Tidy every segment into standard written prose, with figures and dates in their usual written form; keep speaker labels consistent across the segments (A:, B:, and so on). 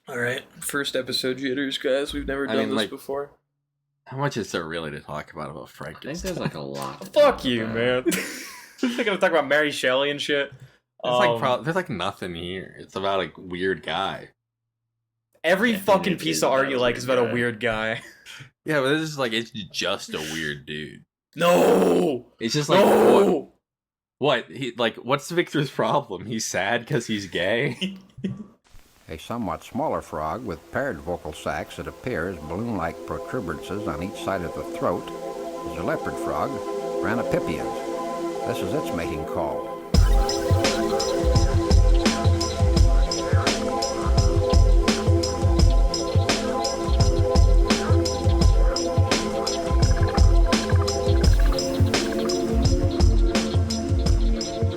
A: All right, first episode jitters, guys. We've never done this before.
B: How much is there really to talk about Frankenstein?
C: I think there's like a lot.
A: Fuck you, man. I think I'm talking about Mary Shelley and shit.
B: There's like nothing here. It's about a weird guy.
A: Every fucking piece of art you like is about a weird guy.
B: Yeah, but this is like, it's just a weird dude.
A: No!
B: It's just like,
A: no!
B: What? What's Victor's problem? He's sad because he's gay?
D: A somewhat smaller frog with paired vocal sacs that appear as balloon-like protuberances on each side of the throat is a leopard frog, Ranapipians. This is its mating call.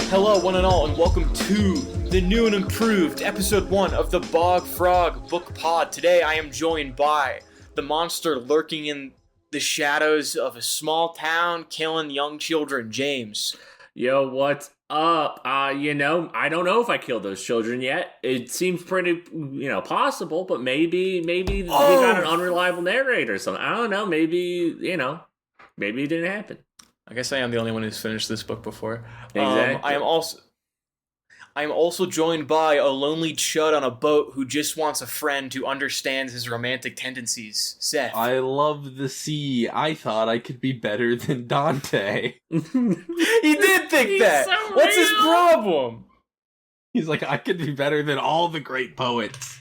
A: Hello, one and all, and welcome to the new and improved episode 1 of the Bog Frog Book Pod. Today I am joined by the monster lurking in the shadows of a small town, killing young children, James.
C: Yo, what's up? I don't know if I killed those children yet. It seems pretty, possible, but maybe we got an unreliable narrator or something. I don't know. Maybe it didn't happen.
A: I guess I am the only one who's finished this book before.
C: Exactly.
A: I am also joined by a lonely chud on a boat who just wants a friend who understands his romantic tendencies. Seth.
B: I love the sea. I thought I could be better than Dante.
A: He did think that.
C: So
A: What's his
C: real.
A: problem?
B: He's like, I could be better than all the great poets.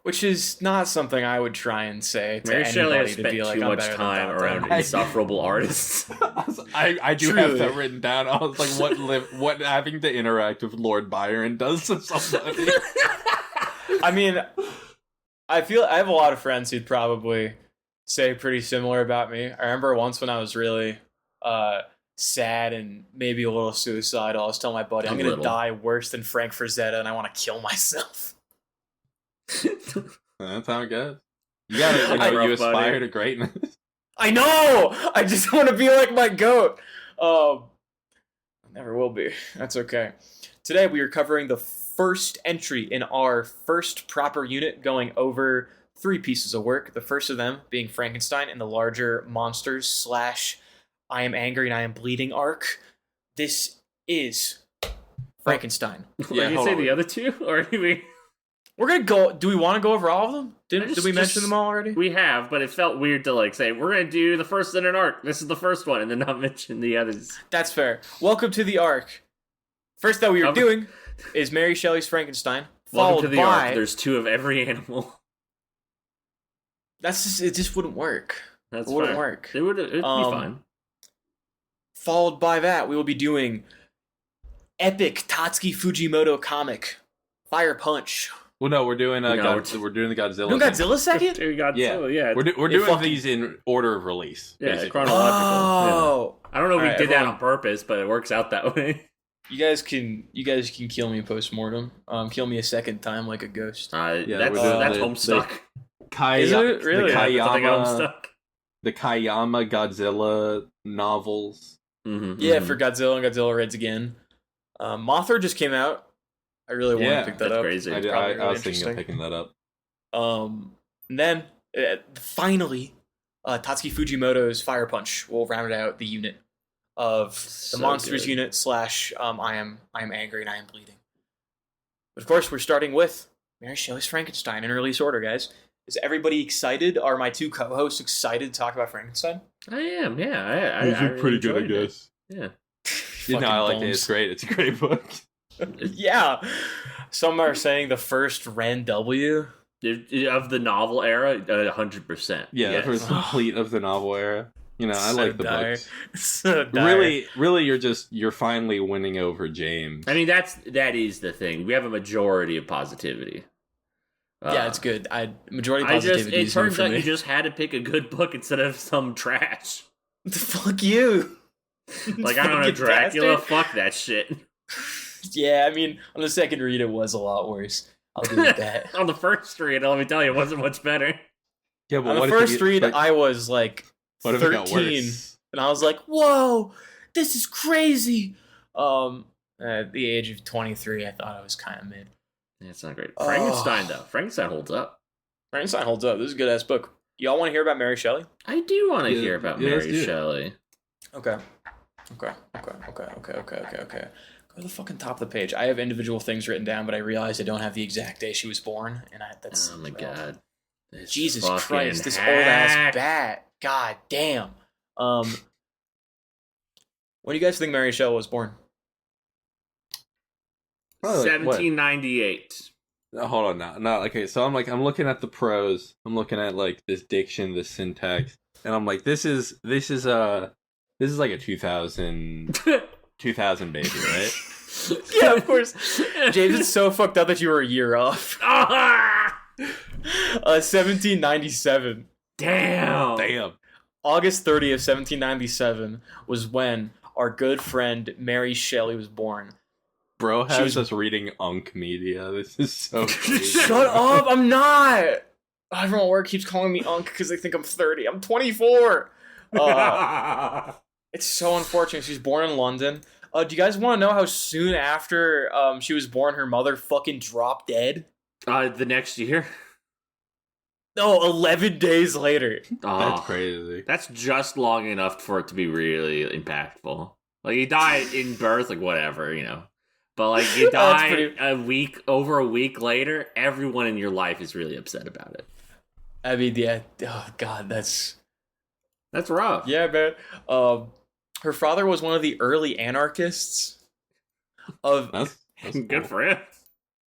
A: Which is not something I would try and say to
C: Mary Shelley
A: anybody
C: has
A: to
C: spent
A: be like,
C: too
A: I'm
C: much
A: better than
C: time
A: Dante.
C: around insufferable artists.
B: I do
A: Truly.
B: have that written down. I was like, what having to interact with Lord Byron does to somebody.
A: I mean, I have a lot of friends who'd probably say pretty similar about me. I remember once when I was really sad and maybe a little suicidal, I was telling my buddy, I'm going to die worse than Frank Frazetta and I want to kill myself.
B: That's how it goes. You gotta, you aspire to greatness.
A: I know! I just want to be like my goat. I never will be. That's okay. Today we are covering the first entry in our first proper unit, going over 3 pieces of work. The first of them being Frankenstein in the larger monsters / I am angry and I am bleeding arc. This is Frankenstein.
C: Did you say the other two? Or do we...
A: We're gonna go. Do we want to go over all of them? Did we mention them all already?
C: We have, but it felt weird to say we're gonna do the first in an arc. This is the first one, and then not mention the others.
A: That's fair. Welcome to the arc. First that we are doing is Mary Shelley's Frankenstein.
C: Welcome to the arc. There's 2 of every animal.
A: It just wouldn't work.
C: It
A: wouldn't work.
C: It'd be fine.
A: Followed by that, we will be doing epic Tatsuki Fujimoto comic, Fire Punch.
B: Well, no, we're doing we're doing the Godzilla.
A: No Godzilla second?
C: Godzilla, yeah.
B: We're doing these in order of release.
C: Yeah,
B: basically.
C: chronological.
A: Oh,
C: yeah. I don't know if we did
A: everyone,
C: that on purpose, but it works out that way.
A: You guys can kill me post-mortem. Kill me a second time like a ghost.
C: That's
B: the
C: Homestuck.
A: Is it really?
B: The Kayama Godzilla novels.
C: Mm-hmm,
A: yeah, for Godzilla and Godzilla Raids Again. Mothra just came out. I really want to pick that up.
C: Crazy.
B: I was thinking of picking that up.
A: And then finally, Tatsuki Fujimoto's Fire Punch will round out the unit of the monsters unit / I am angry and I am bleeding. But of course, we're starting with Mary Shelley's Frankenstein in release order, guys. Is everybody excited? Are my 2 co-hosts excited to talk about Frankenstein?
C: I am. Yeah,
B: You're pretty good, I guess.
C: Yeah.
B: I like it. It's great. It's a great book.
A: Yeah. Some are saying the first Ren W.
C: Of the novel era, 100%.
B: Yeah,
C: yes.
B: the first complete of the novel era. I like the books.
A: So dire.
B: Really, you're finally winning over James.
C: I mean, that is the thing. We have a majority of positivity.
A: Yeah, it's good. Majority positivity.
C: It turns out you just had to pick a good book instead of some trash.
A: Fuck you.
C: I don't know, Dracula. Bastard. Fuck that shit.
A: Yeah, I mean, on the second read, it was a lot worse. I'll give you that.
C: On the first read, let me tell you, it wasn't much better.
B: Yeah, but
A: on the first read, I was like 13, and I was like, "Whoa, this is crazy." At the age of 23, I thought I was kind of mid.
C: It's not great.
A: Oh.
C: Frankenstein, though. Frankenstein holds up.
A: Frankenstein holds up. This is a good ass book. Y'all want to hear about Mary Shelley?
C: I do want to hear about
B: let's
C: Mary
B: do it.
C: Shelley.
A: Okay. Go to the fucking top of the page. I have individual things written down, but I realized I don't have the exact day she was born, and that's.
C: Oh my god. This
A: Jesus
C: fucking
A: Christ! This old
C: hack.
A: ass bat. God damn. When do you guys think Mary Shelley was born?
B: Probably like, what?
C: 1798.
B: Hold on now. No, okay, so I'm looking at the prose. I'm looking at like this diction, this syntax, and I'm like, this is like a 2000 baby, right?
A: Yeah, of course. James, it's so fucked up that you were a year off. 1797.
C: Damn.
A: August 30th, 1797 was when our good friend Mary Shelley was born.
B: Bro has us reading Unk Media. This is so crazy.
A: Shut up! I'm not! Everyone at work keeps calling me Unk because they think I'm 30. I'm 24! It's so unfortunate. She's born in London. Do you guys want to know how soon after she was born her mother fucking dropped dead?
C: The next year?
A: No, 11 days later.
B: That's crazy.
C: That's just long enough for it to be really impactful. Like, you die in birth, like, whatever, you know. But, like, you die over a week later, everyone in your life is really upset about it.
A: I mean, yeah. Oh, God, that's
C: rough.
A: Yeah, man. Her father was one of the early anarchists.
B: That's
C: Good
B: cool.
C: for him.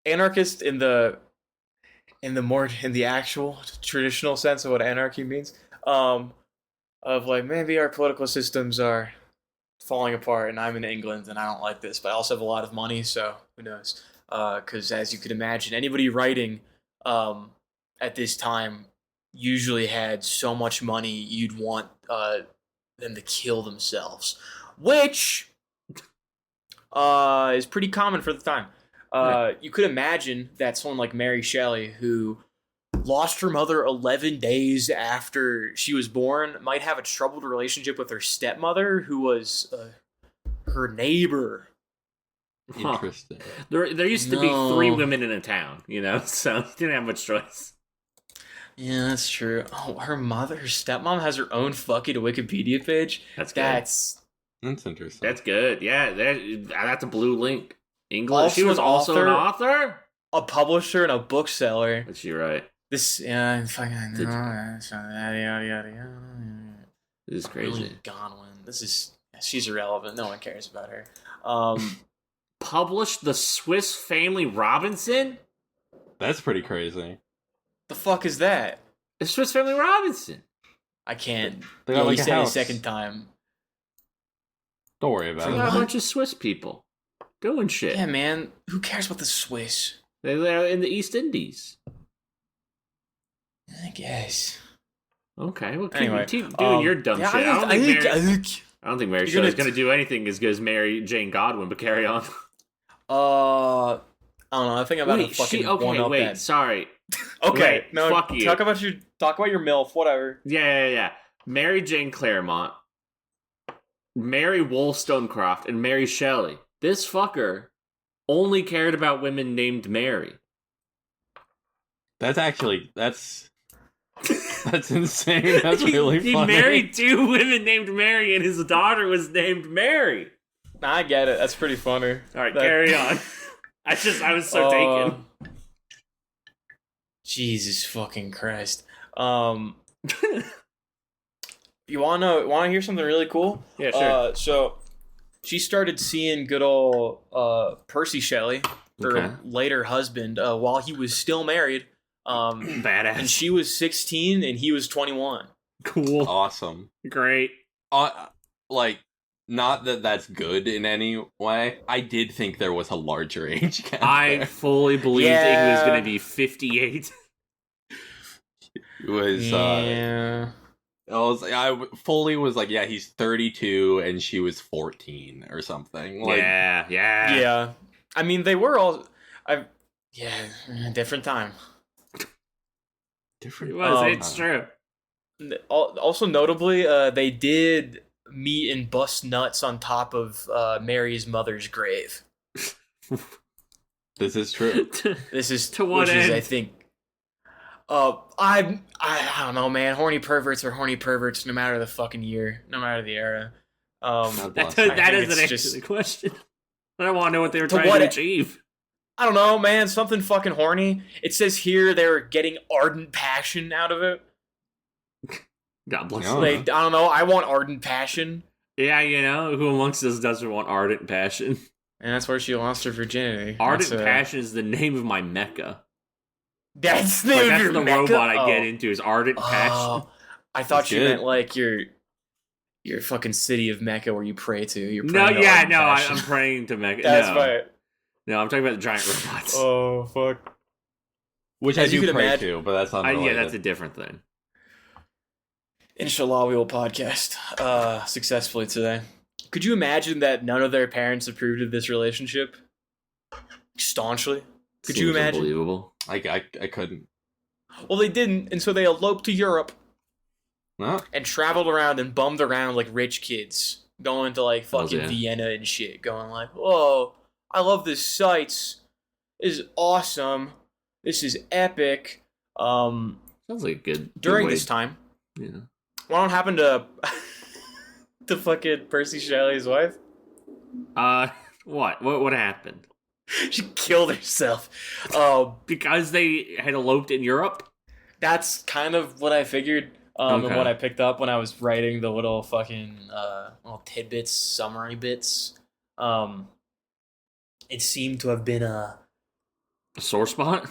A: Anarchist in the actual traditional sense of what anarchy means. Of like, maybe our political systems are falling apart and I'm in England and I don't like this, but I also have a lot of money, so who knows? Because as you could imagine, anybody writing at this time usually had so much money you'd want them to kill themselves, which is pretty common for the time. You could imagine that someone like Mary Shelley, who lost her mother 11 days after she was born, might have a troubled relationship with her stepmother, who was her neighbor.
B: Interesting.
C: There used to be 3 women in a town, you know, so you didn't have much choice.
A: Yeah, that's true. Oh, her stepmom has her own fucking Wikipedia page.
C: That's good.
B: That's interesting.
C: That's good. Yeah, that's a blue link. English.
A: Also
C: She was
A: an
C: also an author?
A: A publisher and a bookseller.
C: Is she right?
A: This, yeah, fucking.
C: Did-
A: Yada.
C: This is crazy.
A: Really Godwin. She's irrelevant. No one cares about her.
C: Published the Swiss Family Robinson?
B: That's pretty crazy.
A: The fuck is that?
C: The Swiss Family Robinson.
A: I can't.
B: They got
A: You
B: like a
A: said it a
B: house.
A: second time.
B: Don't worry about
C: They
B: it.
C: got a
A: What?
C: bunch of Swiss people doing shit.
A: Yeah, man. Who cares about the Swiss?
C: They're in the East Indies.
A: I guess.
C: Okay, well,
A: Anyway,
C: keep doing your dumb shit. I don't think Mary Shelley's going to do anything as good as Mary Jane Godwin, but carry on.
A: I don't know. I think I'm about to fucking one up that.
C: Sorry.
A: Okay,
C: Wait,
A: no.
C: fuck you.
A: Talk about your MILF. Whatever.
C: Yeah. Mary Jane Claremont, Mary Wollstonecraft, and Mary Shelley. This fucker only cared about women named Mary.
B: That's insane. That's really
C: He
B: funny.
C: married 2 women named Mary, and his daughter was named Mary.
A: Nah, I get it. That's pretty funny.
C: All right, carry on. I was so taken.
A: Jesus fucking Christ. You wanna hear something really cool?
C: Yeah, sure.
A: So she started seeing good old Percy Shelley, her
C: Okay.
A: later husband, while he was still married. And
C: Badass.
A: she was 16 and he was 21.
C: Cool.
B: Awesome.
C: Great.
B: Like, not that that's good in any way. I did think there was a larger age gap.
C: I fully believed he was going to be 58.
B: It was.
A: Yeah.
B: I fully was like, yeah, he's 32 and she was 14 or something. Like,
C: yeah.
A: Yeah. I mean, they were all. Different time.
B: different.
C: It was.
B: time.
C: It's true.
A: Also, notably, they did meet and bust nuts on top of Mary's mother's grave.
B: This is true.
A: This is
C: To what
A: which
C: end?
A: is, I think. I don't know, man. Horny perverts are horny perverts, no matter the fucking year, no matter the era.
B: God bless.
C: That
A: I think
C: doesn't
A: it's
C: answer
A: just-
C: the question. I don't want to know what they were
A: To
C: trying
A: what
C: to
A: e-
C: achieve.
A: I don't know, man. Something fucking horny. It says here they're getting ardent passion out of it.
C: God bless
B: No.
C: them.
A: Like, I don't know. I want ardent passion,
C: Yeah, who amongst us doesn't want ardent passion?
A: and that's where she lost her virginity.
C: Ardent
A: That's,
C: passion is the name of my mecha.
A: That's the
C: Like,
A: name
C: that's
A: of your
C: the
A: Mecca?
C: robot I get
A: Oh.
C: into is ardent passion.
A: Oh, I thought
B: That's
A: you
B: good.
A: meant like your fucking city of Mecca where you pray to. You're
C: No,
A: praying to
C: yeah,
A: ardent
C: no,
A: passion.
C: I'm praying to mecha.
A: That's
C: no.
A: fine.
C: No, I'm talking about the giant robots.
A: Oh fuck.
B: Which
A: As
B: I
A: you
B: do
A: could
B: pray
A: imagine-
B: to, but that's not
C: yeah,
B: related.
C: that's a different thing.
A: Inshallah, we will podcast successfully today. Could you imagine that none of their parents approved of this relationship? Staunchly. Could you
C: Seems
A: imagine?
C: Unbelievable.
B: I couldn't.
A: Well, they didn't, and so they eloped to Europe
B: No.
A: and traveled around and bummed around like rich kids, going to like
C: Hells
A: fucking
C: yeah.
A: Vienna and shit, going like, "Whoa, I love this sights. This is awesome. This is epic."
C: Sounds like a good
A: During
C: good way.
A: this time,
C: Yeah.
A: what happened to to fucking Percy Shelley's wife?
C: What happened?
A: She killed herself.
C: Because they had eloped in Europe?
A: That's kind of what I figured. And
C: Okay.
A: what I picked up when I was writing the little fucking little tidbits, summary bits. It seemed to have been a
C: A sore spot?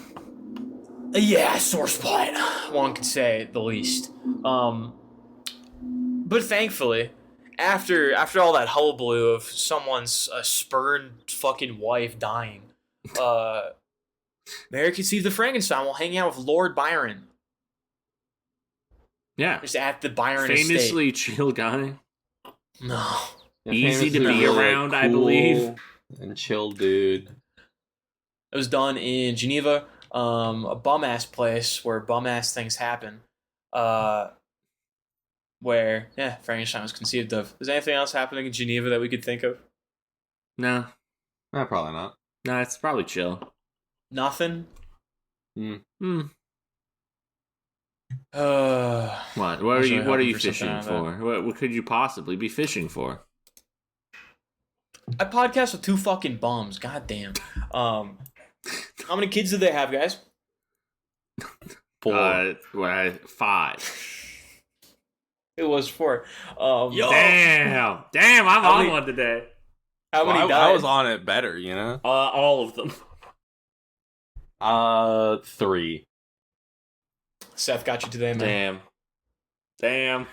A: sore spot. One could say the least. But thankfully, after all that hullabaloo of someone's spurned fucking wife dying, Mary conceived the Frankenstein while hanging out with Lord Byron,
C: Yeah.
A: just at the Byron estate.
C: Famously chill guy.
A: No.
B: Yeah,
C: Easy to
B: famously
C: be
B: really,
C: around, I
B: cool
C: believe.
B: And chill, dude.
A: It was done in Geneva, a bum-ass place where bum-ass things happen. Where, Frankenstein was conceived of. Is anything else happening in Geneva that we could think of?
C: No.
B: Probably not.
C: No, it's probably chill.
A: Nothing?
C: Hmm.
A: I
C: What? What are
A: was
C: you
A: really
C: what are
A: hoping
C: you
A: for something
C: fishing
A: out of
C: for? What could you possibly be fishing for?
A: I podcast with two fucking bums. God damn. How many kids do they have, guys?
B: 4.
C: 5.
A: It was 4.
C: Damn, I'm
A: How
C: on
A: many-
C: one today.
A: How many
B: Well,
A: died?
B: I was on it better, you know?
C: All of them.
B: 3.
A: Seth got you today, man.
C: Damn.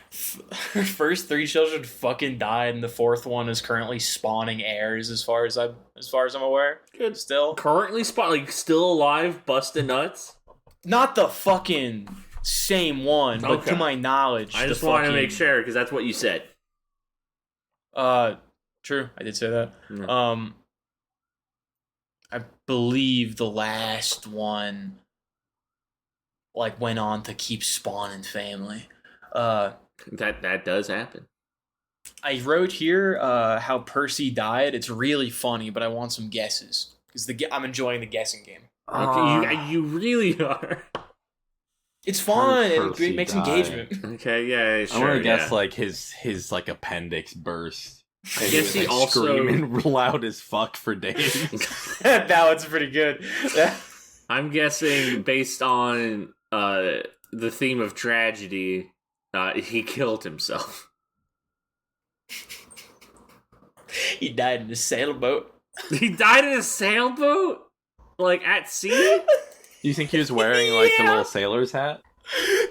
A: Her first 3 children fucking died, and the 4th one is currently spawning heirs, as far as I'm aware.
C: Good.
A: Still,
C: Currently still alive, busting nuts.
A: not the fucking same one, but
C: Okay.
A: to my knowledge,
C: I
A: the
C: just wanted to
A: fucking-
C: make sure because that's what you said.
A: True, I did say that.
C: Mm.
A: I believe the last one went on to keep spawning family.
C: That does happen.
A: I wrote here how Percy died. It's really funny, but I want some guesses because I'm enjoying the guessing game.
C: Okay, you really are.
A: It's fun. It
B: Percy
A: makes
B: died?
A: engagement.
C: Okay, yeah, sure.
B: I want to guess
C: yeah.
B: his appendix burst.
C: I
B: And
C: guess
B: was,
C: he also-
B: screaming loud as fuck for days.
A: That one's pretty good.
C: I'm guessing based on the theme of tragedy, he killed himself.
A: He died in a sailboat.
C: He died in a sailboat, at sea.
B: You think he was wearing the
A: Yeah.
B: little sailor's hat?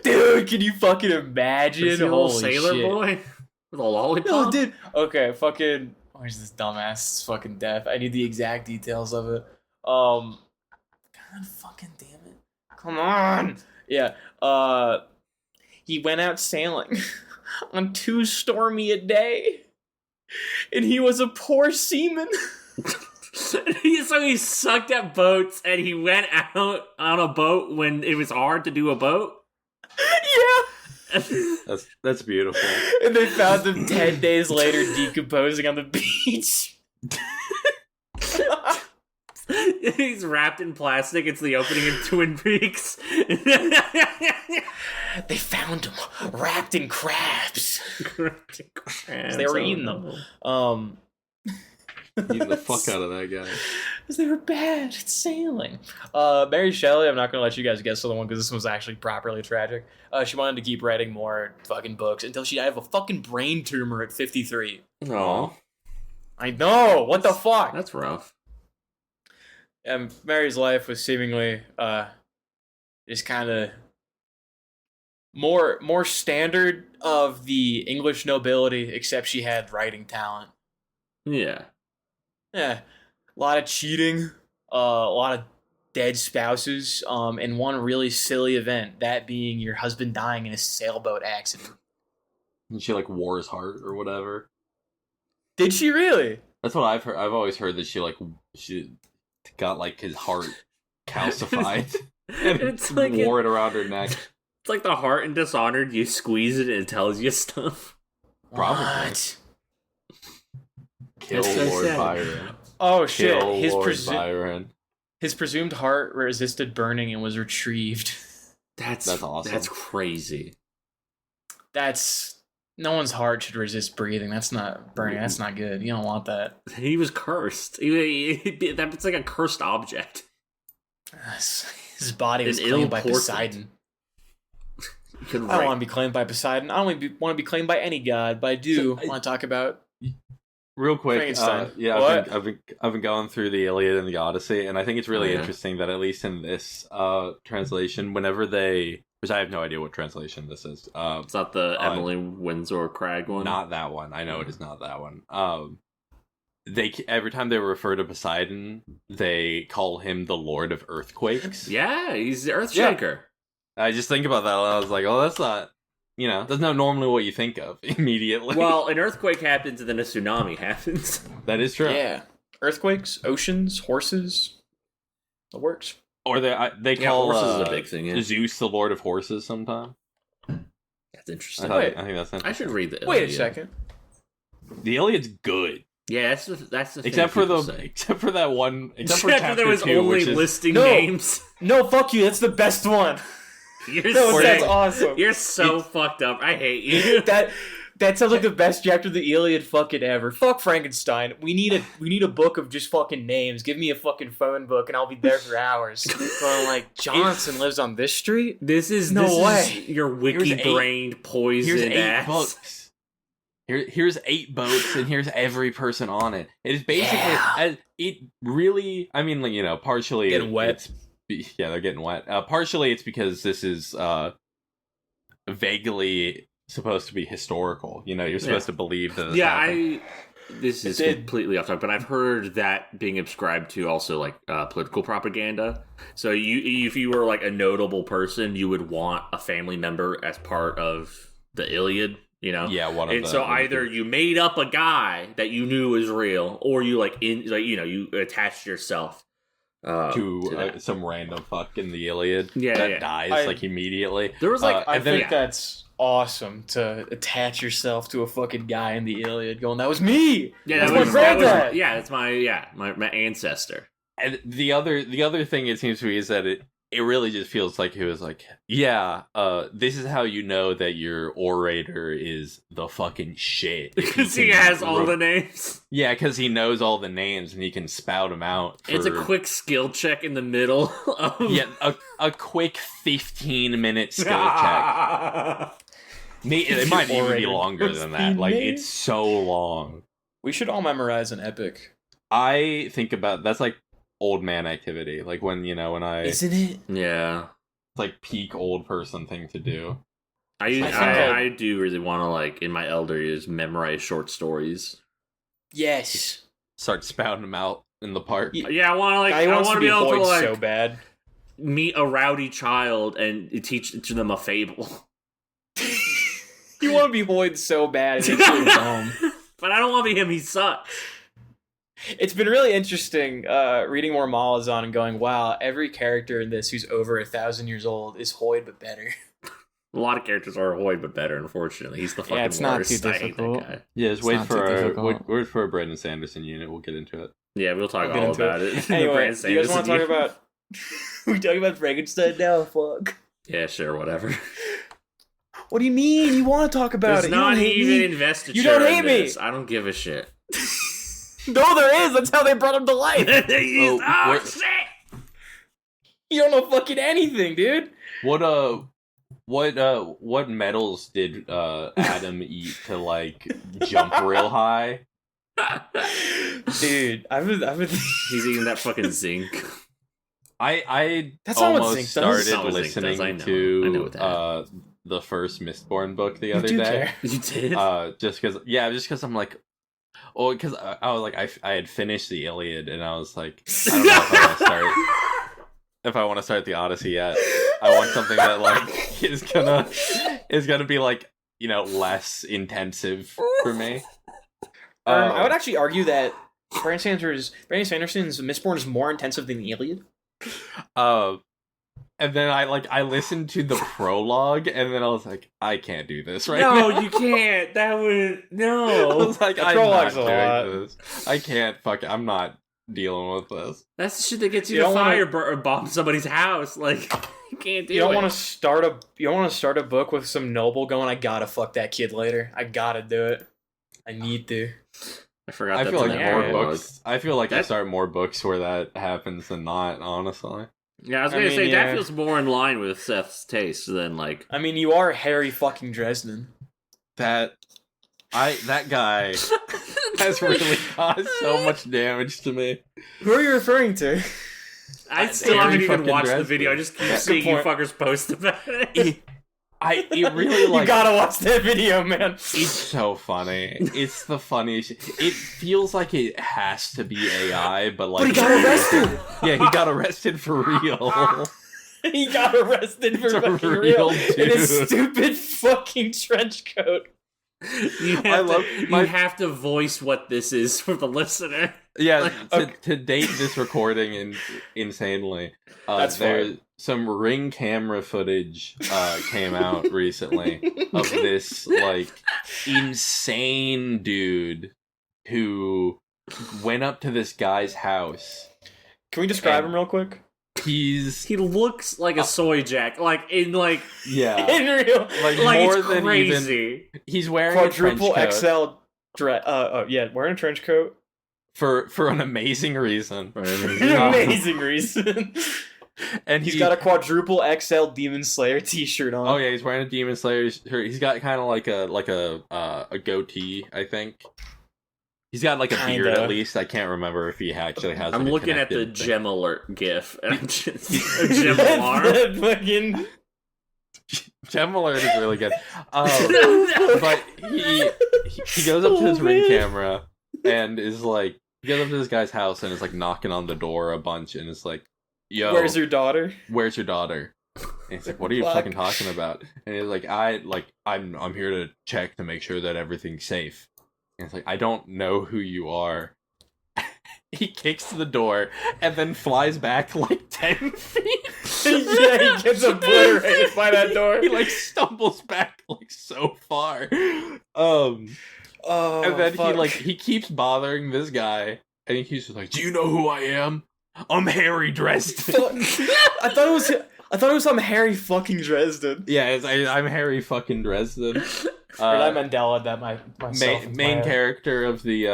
A: Dude, can you fucking imagine?
C: Is he a little
A: Holy
C: sailor
A: shit.
C: boy with a lollipop?
A: No, dude. Okay, fucking. Where's this dumbass? It's fucking death. I need the exact details of it. God fucking damn it. Come on. Yeah. He went out sailing on 2 stormy a day. And he was a poor seaman.
C: So he sucked at boats and he went out on a boat when it was hard to do a boat.
A: Yeah.
B: That's beautiful.
A: And they found him 10 days later decomposing on the beach.
C: He's wrapped in plastic. It's the opening of Twin Peaks.
A: They found him wrapped in crabs. They were eating them.
B: Eating the fuck out of that guy.
A: Because they were bad at sailing. Mary Shelley, I'm not going to let you guys guess the one because this was actually properly tragic. She wanted to keep writing more fucking books until she died of a fucking brain tumor at 53.
C: Aw.
A: I know! What the fuck?
C: That's rough.
A: And Mary's life was seemingly just kind of more standard of the English nobility, except she had writing talent.
C: Yeah.
A: Yeah, a lot of cheating, a lot of dead spouses, and one really silly event, that being your husband dying in a sailboat accident.
B: And she like wore his heart or whatever.
A: Did she really?
B: That's what I've heard. I've always heard that she got like his heart calcified and
C: It's like
B: wore it around her neck.
C: It's like the heart in Dishonored. You squeeze it and it tells you stuff.
B: Probably.
A: What?
B: Kill
C: That's so
B: Lord
C: sad.
B: Byron.
A: Oh shit!
B: Kill Lord Byron.
A: His presumed heart resisted burning and was retrieved.
C: That's
B: awesome.
C: That's crazy.
A: No one's heart should resist breathing. That's not burning. That's not good. You don't want that.
C: He was cursed. That's like a cursed object.
A: His body was
C: An
A: claimed by
C: ill-portent.
A: Poseidon.
C: You could
A: I don't
C: write-
A: want to be claimed by Poseidon. I don't want to be claimed by any god, but I do want to talk about
B: Real quick,
A: Frankenstein.
B: yeah,
A: What?
B: I've been going through the Iliad and the Odyssey, and I think it's really
C: yeah.
B: interesting that at least in this translation, whenever which I have no idea what translation this is.
C: It's not the Emily Windsor Cragg one.
B: Not that one. I know it is not that one. They every time they refer to Poseidon, they call him the Lord of Earthquakes.
C: Yeah, he's the Earthshaker.
B: I just think about that, and I was like, oh, that's not. That's not normally what you think of immediately.
C: Well, an earthquake happens and then a tsunami happens.
B: that is true.
A: Yeah. Earthquakes, oceans, horses. It works.
B: Or they
C: Yeah,
B: call
C: horses is a big thing. Yeah.
B: Zeus the Lord of Horses sometime.
C: That's interesting.
B: I
A: Wait.
B: think that's interesting.
C: I should read the
A: Wait a
C: Iliad.
A: second.
B: The Iliad's good.
C: Yeah, that's the thing
B: Except for
C: people
B: the
C: say.
B: except for that one except for
C: Except
B: chapter
C: there was
B: 2,
C: only
B: which is
C: listing
A: No.
C: names.
A: No, fuck you. That's the best one.
C: You're
A: No,
C: so,
A: that's awesome.
C: You're so fucked up. I hate you.
A: That sounds like the best chapter of the Iliad fucking ever. Fuck Frankenstein. We need a book of just fucking names. Give me a fucking phone book and I'll be there for hours. So I'm like, Johnson lives on this street?
C: This is your wiki-brained poison
B: here's 8
C: ass.
B: books. Here's 8 boats and here's every person on it. It is basically it really. I mean, like, partially
A: Getting wet.
B: Yeah, they're getting wet. Partially, it's because this is vaguely supposed to be historical. You're supposed to believe that. This happened.
C: This is completely off topic, but I've heard that being ascribed to also like political propaganda. So if you were like a notable person, you would want a family member as part of the Iliad.
B: Yeah, one of
C: and
B: them.
C: so either you made up a guy that you knew was real, or you you attached yourself
B: to some random fuck in the Iliad that dies immediately.
C: There was
A: I think that's awesome to attach yourself to a fucking guy in the Iliad going, that was me!
C: Yeah,
A: that's my granddad!
C: That's my ancestor.
B: And the other thing it seems to me is that it really just feels like he was like, this is how you know that your orator is the fucking shit.
C: Because he has all the names.
B: Yeah, because he knows all the names and he can spout them out.
C: It's a quick skill check in the middle.
B: A quick 15-minute skill check. It might even be longer than that. Like, it's so long.
A: We should all memorize an epic.
B: I think about that's like old man activity. Like when I
A: Isn't it?
C: Yeah.
B: It's like peak old person thing to do.
C: I do really want to, like, in my elder years, memorize short stories.
A: Yes.
B: Start spouting them out in the park.
C: Yeah, I want to be able to, like,
A: so bad.
C: meet a rowdy child and teach them a fable.
A: You want to be Lloyd so bad, it's really dumb.
C: But I don't want to be him. He sucks.
A: It's been really interesting reading more Malazan and going, wow, every character in this who's over 1,000 years old is Hoyd but better.
C: A lot of characters are Hoyd but better, unfortunately. He's the fucking
A: it's not
C: worst.
A: too
C: I hate that
A: difficult.
C: guy.
B: Yeah, just wait
A: not too difficult.
B: for a Brandon Sanderson unit. We'll get into it.
C: Yeah, we'll talk
A: We'll get
C: all
A: into
C: about it.
A: Anyway, do you guys want to talk about... we talking about Frankenstein now? Fuck.
C: Yeah, sure, whatever.
A: What do you mean? You want to talk about
C: There's
A: it?
C: not
A: You don't hate
C: even
A: me.
C: investiture
A: You don't
C: in
A: hate me.
C: this. I don't give a shit.
A: No, there is. That's how they brought him to life.
C: Shit!
A: You don't know fucking anything, dude.
B: What metals did Adam eat to like jump real high?
A: Dude, I've been
C: He's eating that fucking zinc.
B: I
A: That's not what
B: almost
A: zinc does.
B: started
C: That's not what zinc does.
B: listening
C: I know
B: to
C: what that
B: the first Mistborn book the
A: You
B: other
A: do
B: day.
A: care.
C: You did?
B: Just because I'm like, oh, because I was like, I had finished the Iliad, and I was like, I don't know if I want to start the Odyssey yet. I want something that like is gonna be like, you know, less intensive for me.
A: I would actually argue that Brandon Sanderson's Mistborn is more intensive than the Iliad.
B: And then I listened to the prologue, and then I was like, I can't do this right
C: No,
B: now.
C: you can't. That would...
B: I
C: No.
B: was like,
A: The
B: I'm not
A: prologue's a lot.
B: doing this. I can't. I'm not dealing with this.
C: That's the shit that gets you,
A: You
C: to
A: don't wanna-
C: fire bomb somebody's house. Like, you can't do
A: You don't
C: it.
A: want to start a book with some noble going, I gotta fuck that kid later. I gotta do it. I need to.
C: I forgot
B: I
C: that's
B: feel
C: in
B: like
C: the
B: more
C: prologue.
B: books. I feel like I
C: That-
B: start more books where that happens than not. Honestly,
C: Yeah, I was
A: I
C: gonna
A: mean,
C: say,
A: yeah.
C: that feels more in line with Seth's taste than, like...
A: I mean, you are Harry fucking Dresden.
B: that guy has really caused so much damage to me.
A: Who are you referring to?
C: I still
B: Harry
C: haven't even
B: fucking
C: watched the
B: Dresden.
C: video. I just keep
A: Good
C: seeing you
A: point.
C: fuckers post about it.
B: It really
A: You
B: like
A: gotta watch that video, man.
B: it's so funny. It's the funniest. It feels like it has to be AI, but like
A: But he got arrested.
B: Yeah, he got arrested for real.
A: He got arrested for
B: It's a
A: fucking
B: real
A: real in his
B: dude.
A: stupid fucking trench coat.
C: You
B: I
C: have,
B: love
C: to,
B: my-
C: you have to voice what this is for the listener.
B: Yeah,
A: Like,
B: to date this recording insanely.
A: That's
B: there's
A: fine.
B: some Ring camera footage came out recently of this like insane dude who went up to this guy's house.
A: Can we describe him real quick?
B: He's
C: He looks like a soy jack, like in like
B: yeah,
A: In real,
B: like more
C: it's
B: than
C: crazy.
B: even. He's wearing
A: quadruple
B: a trench coat
A: XL dress. Yeah, wearing a trench coat.
B: for an amazing reason.
A: For an amazing reason.
B: And
A: He's got a quadruple XL Demon Slayer T-shirt on.
B: Oh yeah, he's wearing a Demon Slayer shirt. He's got kind of like a goatee, I think. He's got like a beard
A: Kinda.
B: at least. I can't remember if he actually has.
C: I'm
B: like, a
C: looking at the
B: connected thing.
C: gem alert gif, and I'm just a gem alarm.
A: That fucking.
B: Gem alert is really good. But he goes up to his Ring camera and is like, he goes up to this guy's house and is like knocking on the door a bunch and is like, "Yo,
A: Where's your daughter?
B: where's your daughter?" And he's like, "What are you
A: Fuck.
B: fucking talking about?" And he's like, I'm here to check to make sure that everything's safe." And it's like, "I don't know who you are." He kicks the door and then flies back like 10 feet.
A: Yeah, he gets obliterated by that door.
B: He like stumbles back like so far.
A: Oh,
B: And then
A: fuck.
B: he keeps bothering this guy, and he keeps just like, "Do you know who I am? I'm Harry Dresden."
A: I thought it was some Harry fucking Dresden.
B: Yeah, I'm Harry fucking Dresden.
A: Or that Mandela that myself.
B: Main character of the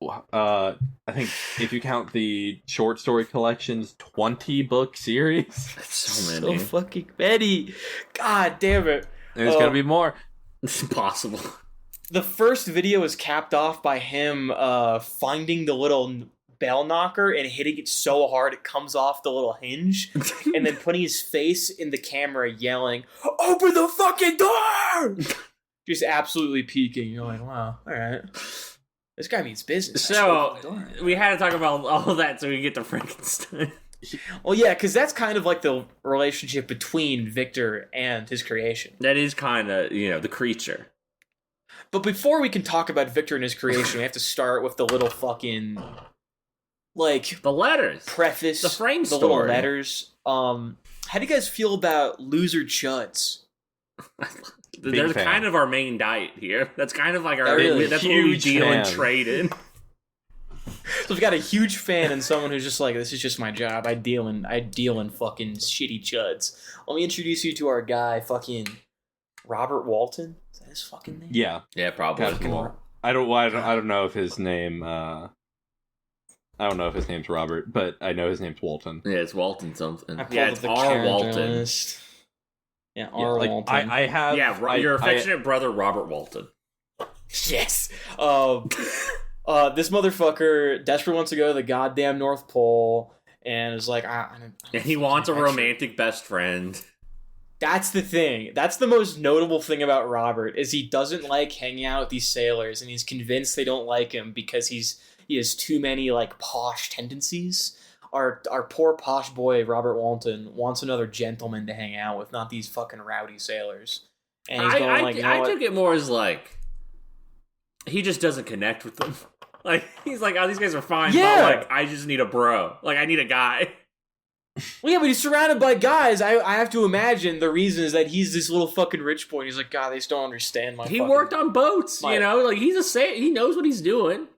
B: I think if you count the short story collections, 20 book series.
C: That's so
A: So
C: many.
A: fucking many. God damn it.
B: There's gonna be more.
C: It's impossible.
A: The first video is capped off by him finding the little bell knocker and hitting it so hard it comes off the little hinge, and then putting his face in the camera yelling, "Open the fucking door!" Just absolutely peeking. You're like, wow, alright. This guy means business.
C: So
A: Open the door.
C: we had to talk about all of that so we can get to Frankenstein.
A: Well, yeah, because that's kind of like the relationship between Victor and his creation.
C: That is kind of, the creature.
A: But before we can talk about Victor and his creation, we have to start with the little fucking, like,
C: The letters.
A: preface,
C: The frame
A: the little
C: story.
A: letters. How do you guys feel about loser chuds?
C: They're
B: fan.
C: kind of our main diet here. That's kind of like our
A: They're really
C: that's what we
B: huge
C: deal and
B: fan.
C: trade in.
A: So we've got a huge fan and someone who's just like, this is just my job. I deal in fucking shitty chuds. Let me introduce you to our guy, fucking Robert Walton. Is that his fucking name?
B: Yeah.
C: Yeah, probably.
B: I don't know if his name. I don't know if his name's Robert, but I know his name's Walton.
C: Yeah, it's Walton something.
A: Yeah,
C: it's R. Walton.
A: List. Yeah, R. Walton.
B: I have.
C: Yeah, your affectionate brother, Robert Walton.
A: Yes. This motherfucker desperately wants to go to the goddamn North Pole, and is like, and
C: he wants a romantic best friend.
A: That's the thing. That's the most notable thing about Robert, is he doesn't like hanging out with these sailors, and he's convinced they don't like him because he has too many like posh tendencies. Our poor posh boy Robert Walton wants another gentleman to hang out with, not these fucking rowdy sailors. And he's going like, you know
C: I
A: what?
C: took it more as like he just doesn't connect with them. Like he's like, oh, these guys are fine.
A: Yeah.
C: But like, I just need a bro. Like I need a guy.
A: Well, yeah, but he's surrounded by guys. I have to imagine the reason is that he's this little fucking rich boy. And he's like, God, they just don't understand my.
C: He worked on boats, you know. Like he knows what he's doing.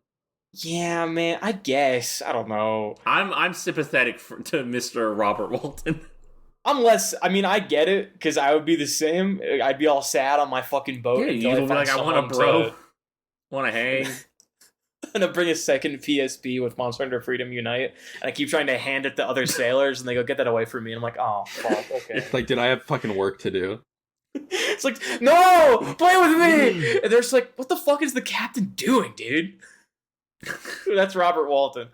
A: Yeah, man. I guess I don't know.
C: I'm sympathetic to Mr. Robert Walton.
A: I get it, because I would be the same. I'd be all sad on my fucking boat.
C: Yeah,
A: until
C: you'd be
A: find
C: like, I want a
A: someone
C: bro. Want to hang.
A: I'm gonna bring a second PSP with Monster Hunter Freedom Unite, and I keep trying to hand it to other sailors, and they go, get that away from me, and I'm like, oh, fuck, okay.
B: Like, did I have fucking work to do?
A: It's like, no, play with me! And they're just like, what the fuck is the captain doing, dude? That's Robert Walton,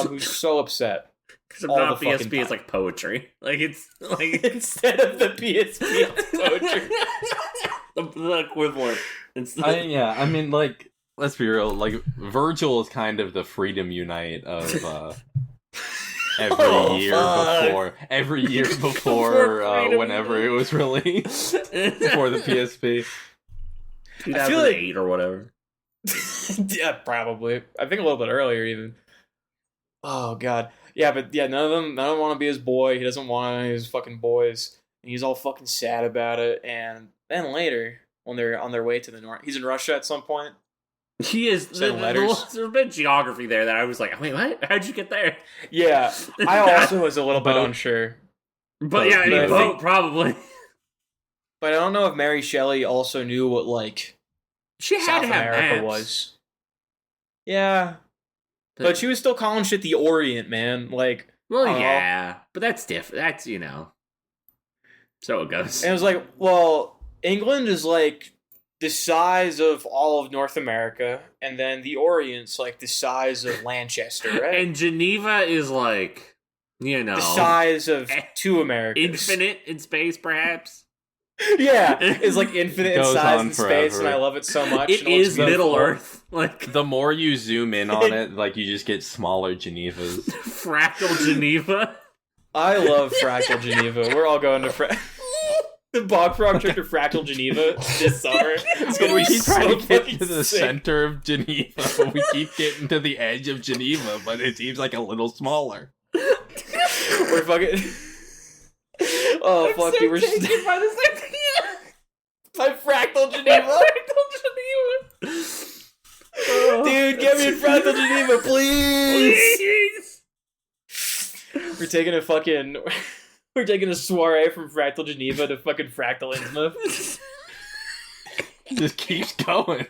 A: who's so upset.
C: Because if not PSP, it's like poetry. Like, it's like...
A: Instead of the PSP, it's poetry.
C: the equivalent.
B: I mean, like, let's be real. Like, Virgil is kind of the Freedom Unite of every year before whenever it was released, before the PSP,
C: 2008 or whatever.
A: Yeah, probably. I think a little bit earlier, even. Oh god, yeah, but yeah, none of them want to be his boy. He doesn't want any of his fucking boys, and he's all fucking sad about it. And then later, when they're on their way to the north, he's in Russia at some point.
C: He is. There's a bit of geography there that I was like, wait, what? How'd you get there?
A: Yeah, I also was a little bit unsure.
C: But yeah, I mean, boat probably.
A: But I don't know if Mary Shelley also knew what like
C: she had
A: South
C: to have
A: America
C: maps.
A: was. Yeah, but she was still calling shit the Orient, man. Like,
C: well, yeah, but that's different. That's so it goes.
A: And it was like, well, England is like the size of all of North America, and then the Orient's like the size of Lanchester, right?
C: And Geneva is like,
A: the size of two Americas.
C: Infinite in space, perhaps.
A: Yeah, it's like infinite in size and
B: forever.
A: space, and I love it so much.
C: It is Middle Earth. Like,
B: the more you zoom in on it, like, you just get smaller Genevas.
C: Fractal Geneva.
A: I love Fractal Geneva. We're all going to the Bog Frog trip to Fractal Geneva this summer. It's gonna
B: We
A: be
B: keep trying to get
A: fucking
B: to the
A: sick.
B: center of Geneva, but we keep getting to the edge of Geneva, but it seems like a little smaller.
A: We're fucking. Oh
C: I'm
A: fuck,
C: so
A: dude! We're
C: taken by this idea.
A: by Fractal Geneva.
C: Fractal Geneva.
A: Dude, get me in Fractal Geneva, please.
C: Please.
A: We're taking a soiree from Fractal Geneva to fucking Fractal Innsmouth.
B: It just keeps going.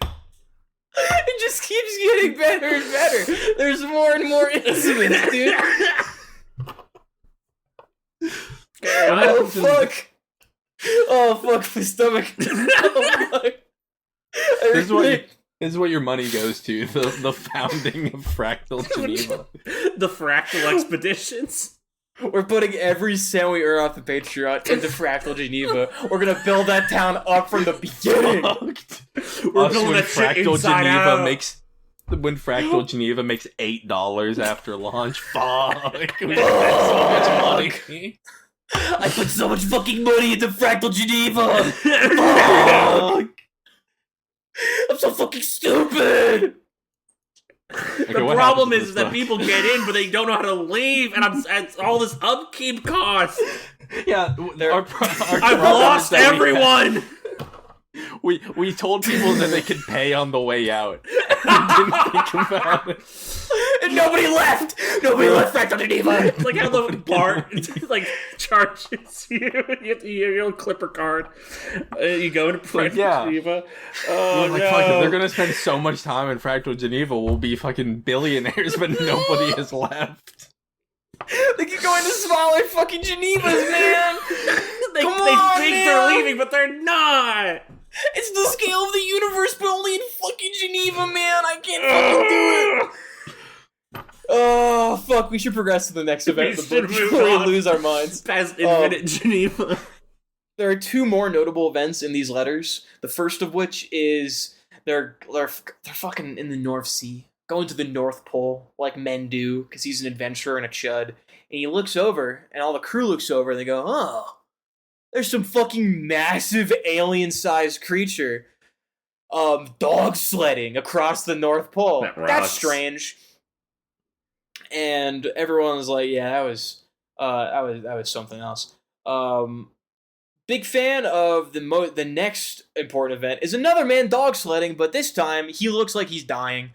A: It just keeps getting better and better. There's more and more incidents, dude. Oh fuck! Oh fuck, my stomach. Oh, fuck.
B: This is what your money goes to. The founding of Fractal Geneva.
C: The Fractal Expeditions.
A: We're putting every cent we earn off the Patreon into Fractal Geneva. We're gonna build that town up from the beginning.
C: We're building that shit inside out.
B: When Fractal Geneva makes $8 after launch, fuck. We spent so much money.
A: I put so much fucking money into Fractal Geneva.
B: Fuck.
A: I'm so fucking stupid.
B: Okay,
C: The
B: what
C: problem
B: happens
C: is
B: in
C: that
B: this
C: people get in, but they don't know how to leave, and it's all this upkeep costs.
B: book? Yeah,
C: I've lost everyone.
B: We told people that they could pay on the way out. We didn't think about it.
A: And nobody left. Nobody left Fractal Geneva.
C: It's like how the bar like charges you. You have to use your little clipper card. You go into Fractal Geneva. Oh
B: like,
C: no!
B: fuck, if they're gonna spend so much time in Fractal Geneva, we'll be fucking billionaires, but nobody has left.
A: They keep going to smaller fucking Genevas, man.
C: They think they're leaving, but they're not.
A: It's the scale of the universe, but only in fucking Geneva, man. I can't fucking do it. Oh, fuck. We should progress to the next event of the book before we lose our minds.
C: Past infinite Geneva.
A: There are two more notable events in these letters. The first of which is they're fucking in the North Sea. Going to the North Pole, like men do, because he's an adventurer and a chud. And he looks over, and all the crew looks over, and they go, oh, there's some fucking massive alien-sized creature dog sledding across the North Pole. That's strange. And everyone was like, yeah, that was something else. Big fan of the next important event is another man dog sledding, but this time he looks like he's dying.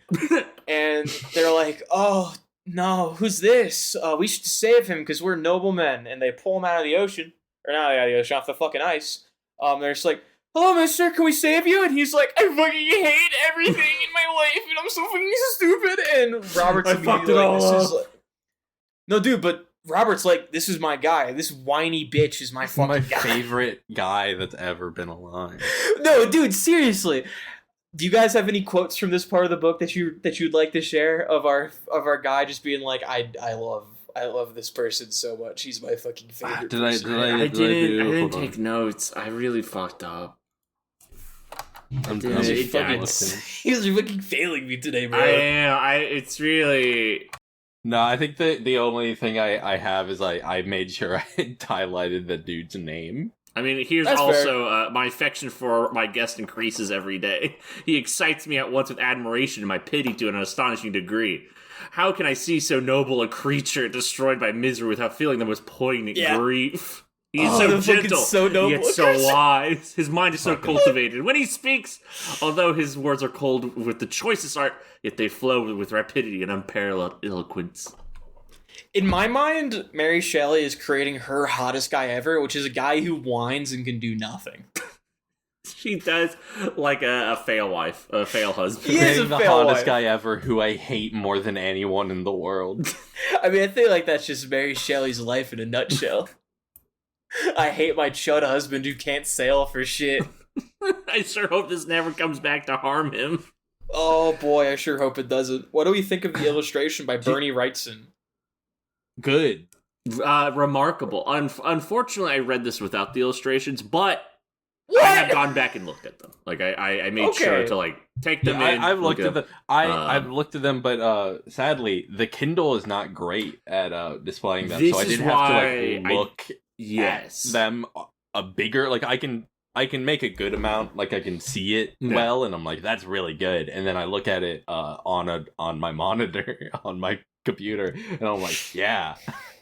A: And they're like, oh, no, who's this? We should save him because we're noblemen. And they pull him out of the ocean. Or not out of the ocean, off the fucking ice. They're just like, hello, mister, can we save you? And he's like, I fucking hate everything in my life, and I'm so fucking stupid. And Robert's
C: I fucked it all up.
A: Like, no, dude, but Robert's like, this is my guy. This whiny bitch is my fucking guy.
B: Favorite guy that's ever been alive.
A: No, dude, seriously. Do you guys have any quotes from this part of the book that you'd like to share of our guy just being like, I love this person so much. He's my fucking favorite.
C: I didn't take notes. I really fucked up.
A: He's fucking failing me today, bro.
C: I am. It's really.
B: No, I think the only thing I have is I made sure I highlighted the dude's name.
C: I mean, here's
A: That's
C: also my affection for my guest increases every day. He excites me at once with admiration and my pity to an astonishing degree. How can I see so noble a creature destroyed by misery without feeling the most poignant grief? He is so gentle,
A: so noble,
C: yet so wise. His mind is so cultivated. When he speaks, although his words are cold with the choicest art, yet they flow with rapidity and unparalleled eloquence.
A: In my mind, Mary Shelley is creating her hottest guy ever, which is a guy who whines and can do nothing.
C: She does like a fail wife, a fail husband.
A: He is
B: the hottest guy ever who I hate more than anyone in the world.
A: I mean, I feel like that's just Mary Shelley's life in a nutshell. I hate my chud husband who can't sail for shit.
C: I sure hope this never comes back to harm him.
A: Oh boy, I sure hope it doesn't. What do we think of the illustration by Bernie Wrightson?
B: Good.
C: Remarkable. Unfortunately, I read this without the illustrations, but
A: What?
C: I have gone back and looked at them. Like I made sure to like take them in.
B: I've looked at them. I've looked at them, but sadly, the Kindle is not great at displaying them. So I didn't have to like look at them a bigger. Like I can make a good amount. Like I can see it well, and I'm like, that's really good. And then I look at it on my monitor on my computer, and I'm like, yeah.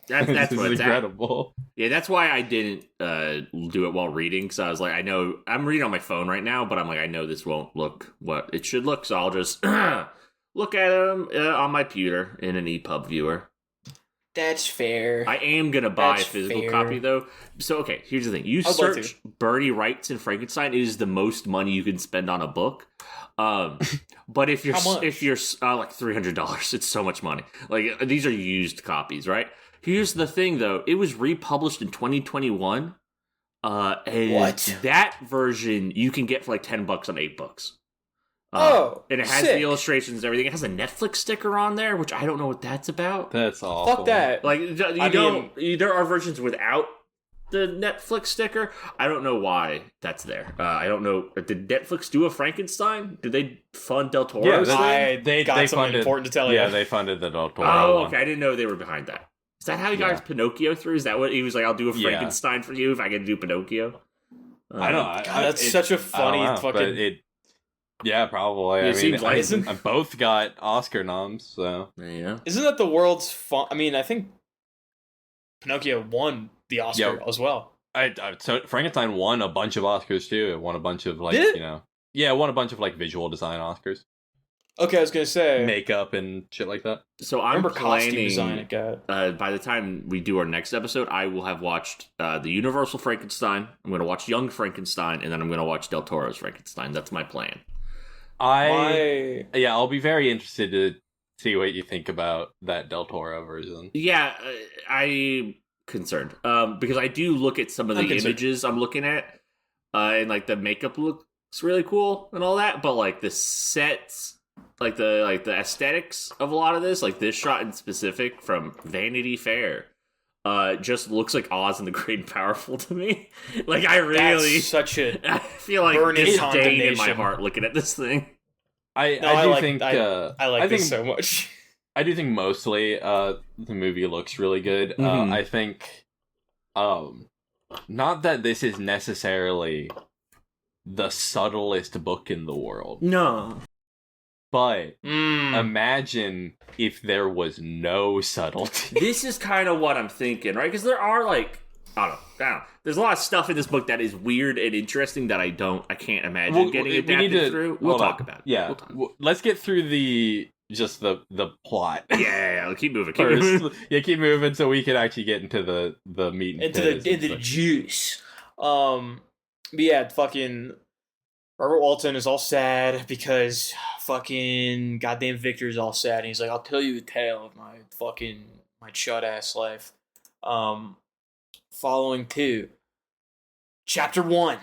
C: That's what's
B: incredible.
C: Yeah, that's why I didn't do it while reading, because I was like, I know I'm reading on my phone right now, but I'm like, I know this won't look what it should look, so I'll just look at them on my computer in an EPUB viewer.
A: That's fair.
C: I am gonna buy a physical copy though. So okay, here's the thing: you search Bernie Wrightson Frankenstein, it is the most money you can spend on a book. But if you're like $300, it's so much money. Like these are used copies, right? Here's the thing, though. It was republished in 2021. And that version you can get for like $10 on 8 books. And it has the illustrations and everything. It has a Netflix sticker on there, which I don't know what that's about.
B: That's awful.
A: Fuck that.
C: Like, there are versions without the Netflix sticker. I don't know why that's there. I don't know. Did Netflix do a Frankenstein? Did they fund Del Toro's thing?
A: They got something important to tell you.
B: Yeah, they funded the Del Toro
C: one.
B: Okay.
C: I didn't know they were behind that. Is that how he got his Pinocchio through? Is that what he was like? I'll do a Frankenstein for you if I can do Pinocchio.
A: I don't know. God, that's such a funny fucking.
B: Yeah, probably.
C: It seems like
B: I both got Oscar noms, so
C: yeah.
A: Isn't that the world's fun? I mean, I think Pinocchio won the Oscar as well.
B: So Frankenstein won a bunch of Oscars too. It won a bunch of like
A: Did it?
B: it won a bunch of like visual design Oscars.
A: Okay, I was gonna say.
B: makeup and shit like that.
C: So
A: I
C: I'm
A: remember costume design
C: planning.
A: it got.
C: By the time we do our next episode, I will have watched the Universal Frankenstein. I'm going to watch Young Frankenstein, and then I'm going to watch Del Toro's Frankenstein. That's my plan.
B: I'll be very interested to see what you think about that Del Toro version.
C: Yeah, I'm concerned because I do look at some of the images I'm looking at, and like the makeup looks really cool and all that, but like the sets. Like the aesthetics of a lot of this, like this shot in specific from Vanity Fair, just looks like Oz and the Great and Powerful to me. Like I really,
A: I
C: feel like disdain in my heart looking at this thing.
B: I like
A: this so much.
B: I do think mostly the movie looks really good.
C: Mm-hmm.
B: I think, not that this is necessarily the subtlest book in the world.
C: No.
B: But imagine if there was no subtlety.
C: This is kind of what I'm thinking, right? Because there are like, I don't know. There's a lot of stuff in this book that is weird and interesting that I can't imagine getting adapted through. We'll talk about it.
B: Yeah, let's get through the plot.
C: Yeah, keep moving.
B: Keep moving so we can actually get into the meat and
A: into the juice. But yeah, fucking Robert Walton is all sad because fucking goddamn Victor's all sad, and he's like, "I'll tell you the tale of my chud ass life." Following to chapter 1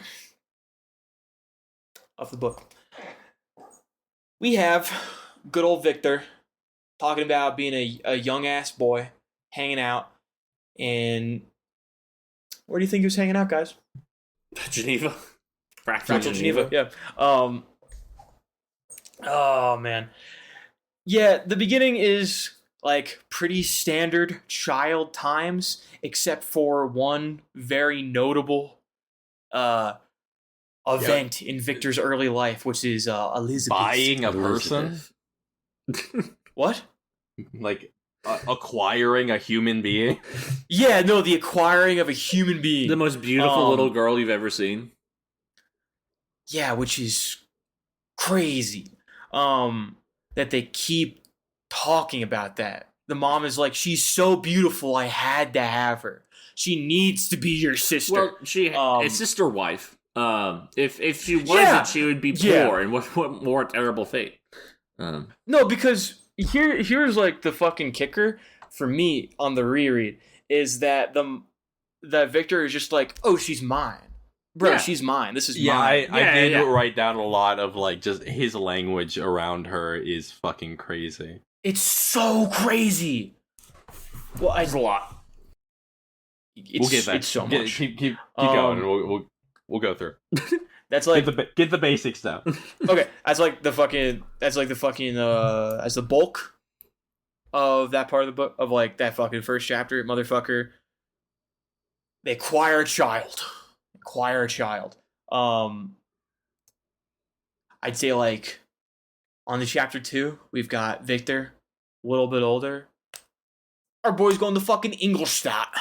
A: of the book, we have good old Victor talking about being a young ass boy hanging out, and where do you think he was hanging out, guys?
C: Geneva.
A: Fractal Geneva. Yeah. Oh man. Yeah, the beginning is like pretty standard child times, except for one very notable event in Victor's early life, which is Elizabeth
B: buying a person.
A: What?
B: Like acquiring a human being?
A: Yeah, no, the acquiring of a human being.
C: The most beautiful little girl you've ever seen.
A: Yeah, which is crazy. That they keep talking about that. The mom is like, she's so beautiful, I had to have her. She needs to be your sister.
C: Well, she a sister wife. If she wasn't, she would be poor, and what more terrible fate.
A: No, because here's like the fucking kicker for me on the reread is that that Victor is just like, oh, she's mine. Bro, she's mine. This is mine.
B: I did write down a lot of like just his language around her is fucking crazy.
A: It's so crazy. Well, it's a lot.
B: We'll get back.
A: It's so much.
B: Keep going, and we'll go through.
A: That's like
B: get the basics down.
A: Okay, as the bulk of that part of the book of like that fucking first chapter, motherfucker. They acquire a child. I'd say like on the chapter 2, we've got Victor, a little bit older. Our boy's going to fucking Ingolstadt.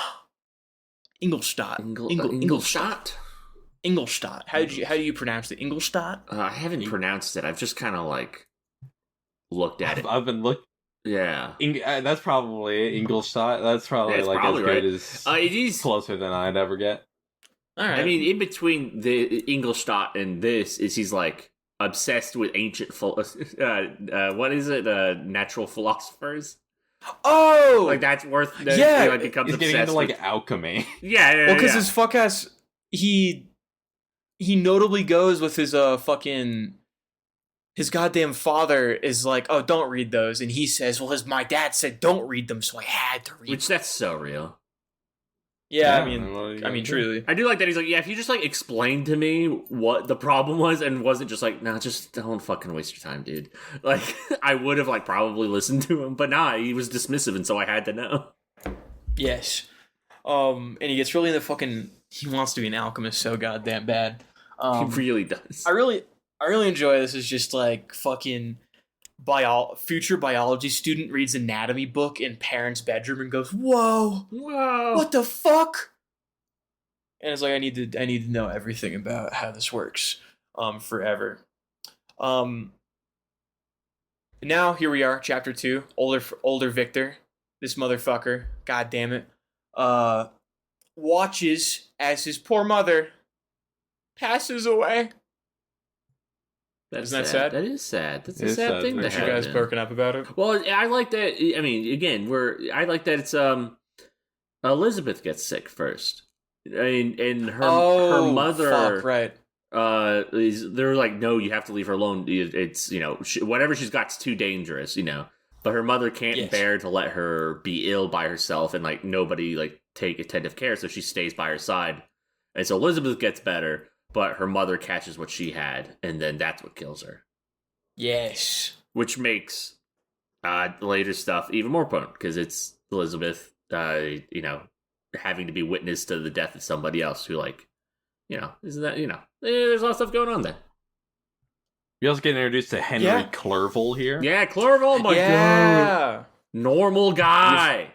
A: Ingolstadt. How do you pronounce it? Ingolstadt?
C: I haven't pronounced it. I've just kind of like looked at it.
B: I've been looking.
C: Yeah,
B: that's probably Ingolstadt. That's probably like
C: probably
B: as good as
C: it is
B: closer than I'd ever get.
A: All right.
C: I mean, in between the Ingolstadt and this is he's like obsessed with ancient what is it? Natural philosophers.
A: Oh,
C: like that's worth.
A: Yeah,
C: like becomes
B: he's getting
C: obsessed
B: into like
C: with
B: alchemy.
C: Yeah.
A: Well, because his fuck ass, he notably goes with his his goddamn father is like, oh, don't read those, and he says, well, my dad said don't read them, so I had to read.
C: Which that's so real.
A: Yeah, I mean, truly.
C: I do like that he's like, yeah, if you just like explain to me what the problem was and wasn't just like, nah, just don't fucking waste your time, dude. Like, I would have like probably listened to him, but nah, he was dismissive, and so I had to know.
A: Yes. And he gets really into fucking. He wants to be an alchemist so goddamn bad.
C: He really does.
A: I really enjoy this. Is just like fucking future biology student reads anatomy book in parents' bedroom and goes, "Whoa, what the fuck?" And it's like, I need to know everything about how this works, forever. Now here we are, chapter 2. Older Victor, this motherfucker, god damn it, watches as his poor mother passes away. Isn't that sad?
C: That is sad. That's a
B: It's
C: sad
B: sad.
C: thing to
A: Aren't you guys
C: happen.
A: broken up about it?
C: Well, I like that. I mean, again, I like that it's Elizabeth gets sick first. I mean, and her mother,
A: fuck, right?
C: they're like, no, you have to leave her alone. It's whatever she's got's too dangerous, But her mother can't bear to let her be ill by herself, and like nobody like take attentive care, so she stays by her side. And so Elizabeth gets better, but her mother catches what she had, and then that's what kills her.
A: Yes.
C: Which makes later stuff even more potent, because it's Elizabeth, having to be witness to the death of somebody else who, like, isn't that, there's a lot of stuff going on there.
B: We also get introduced to Henry Clerval here.
C: Yeah, Clerval, my god. Normal guy.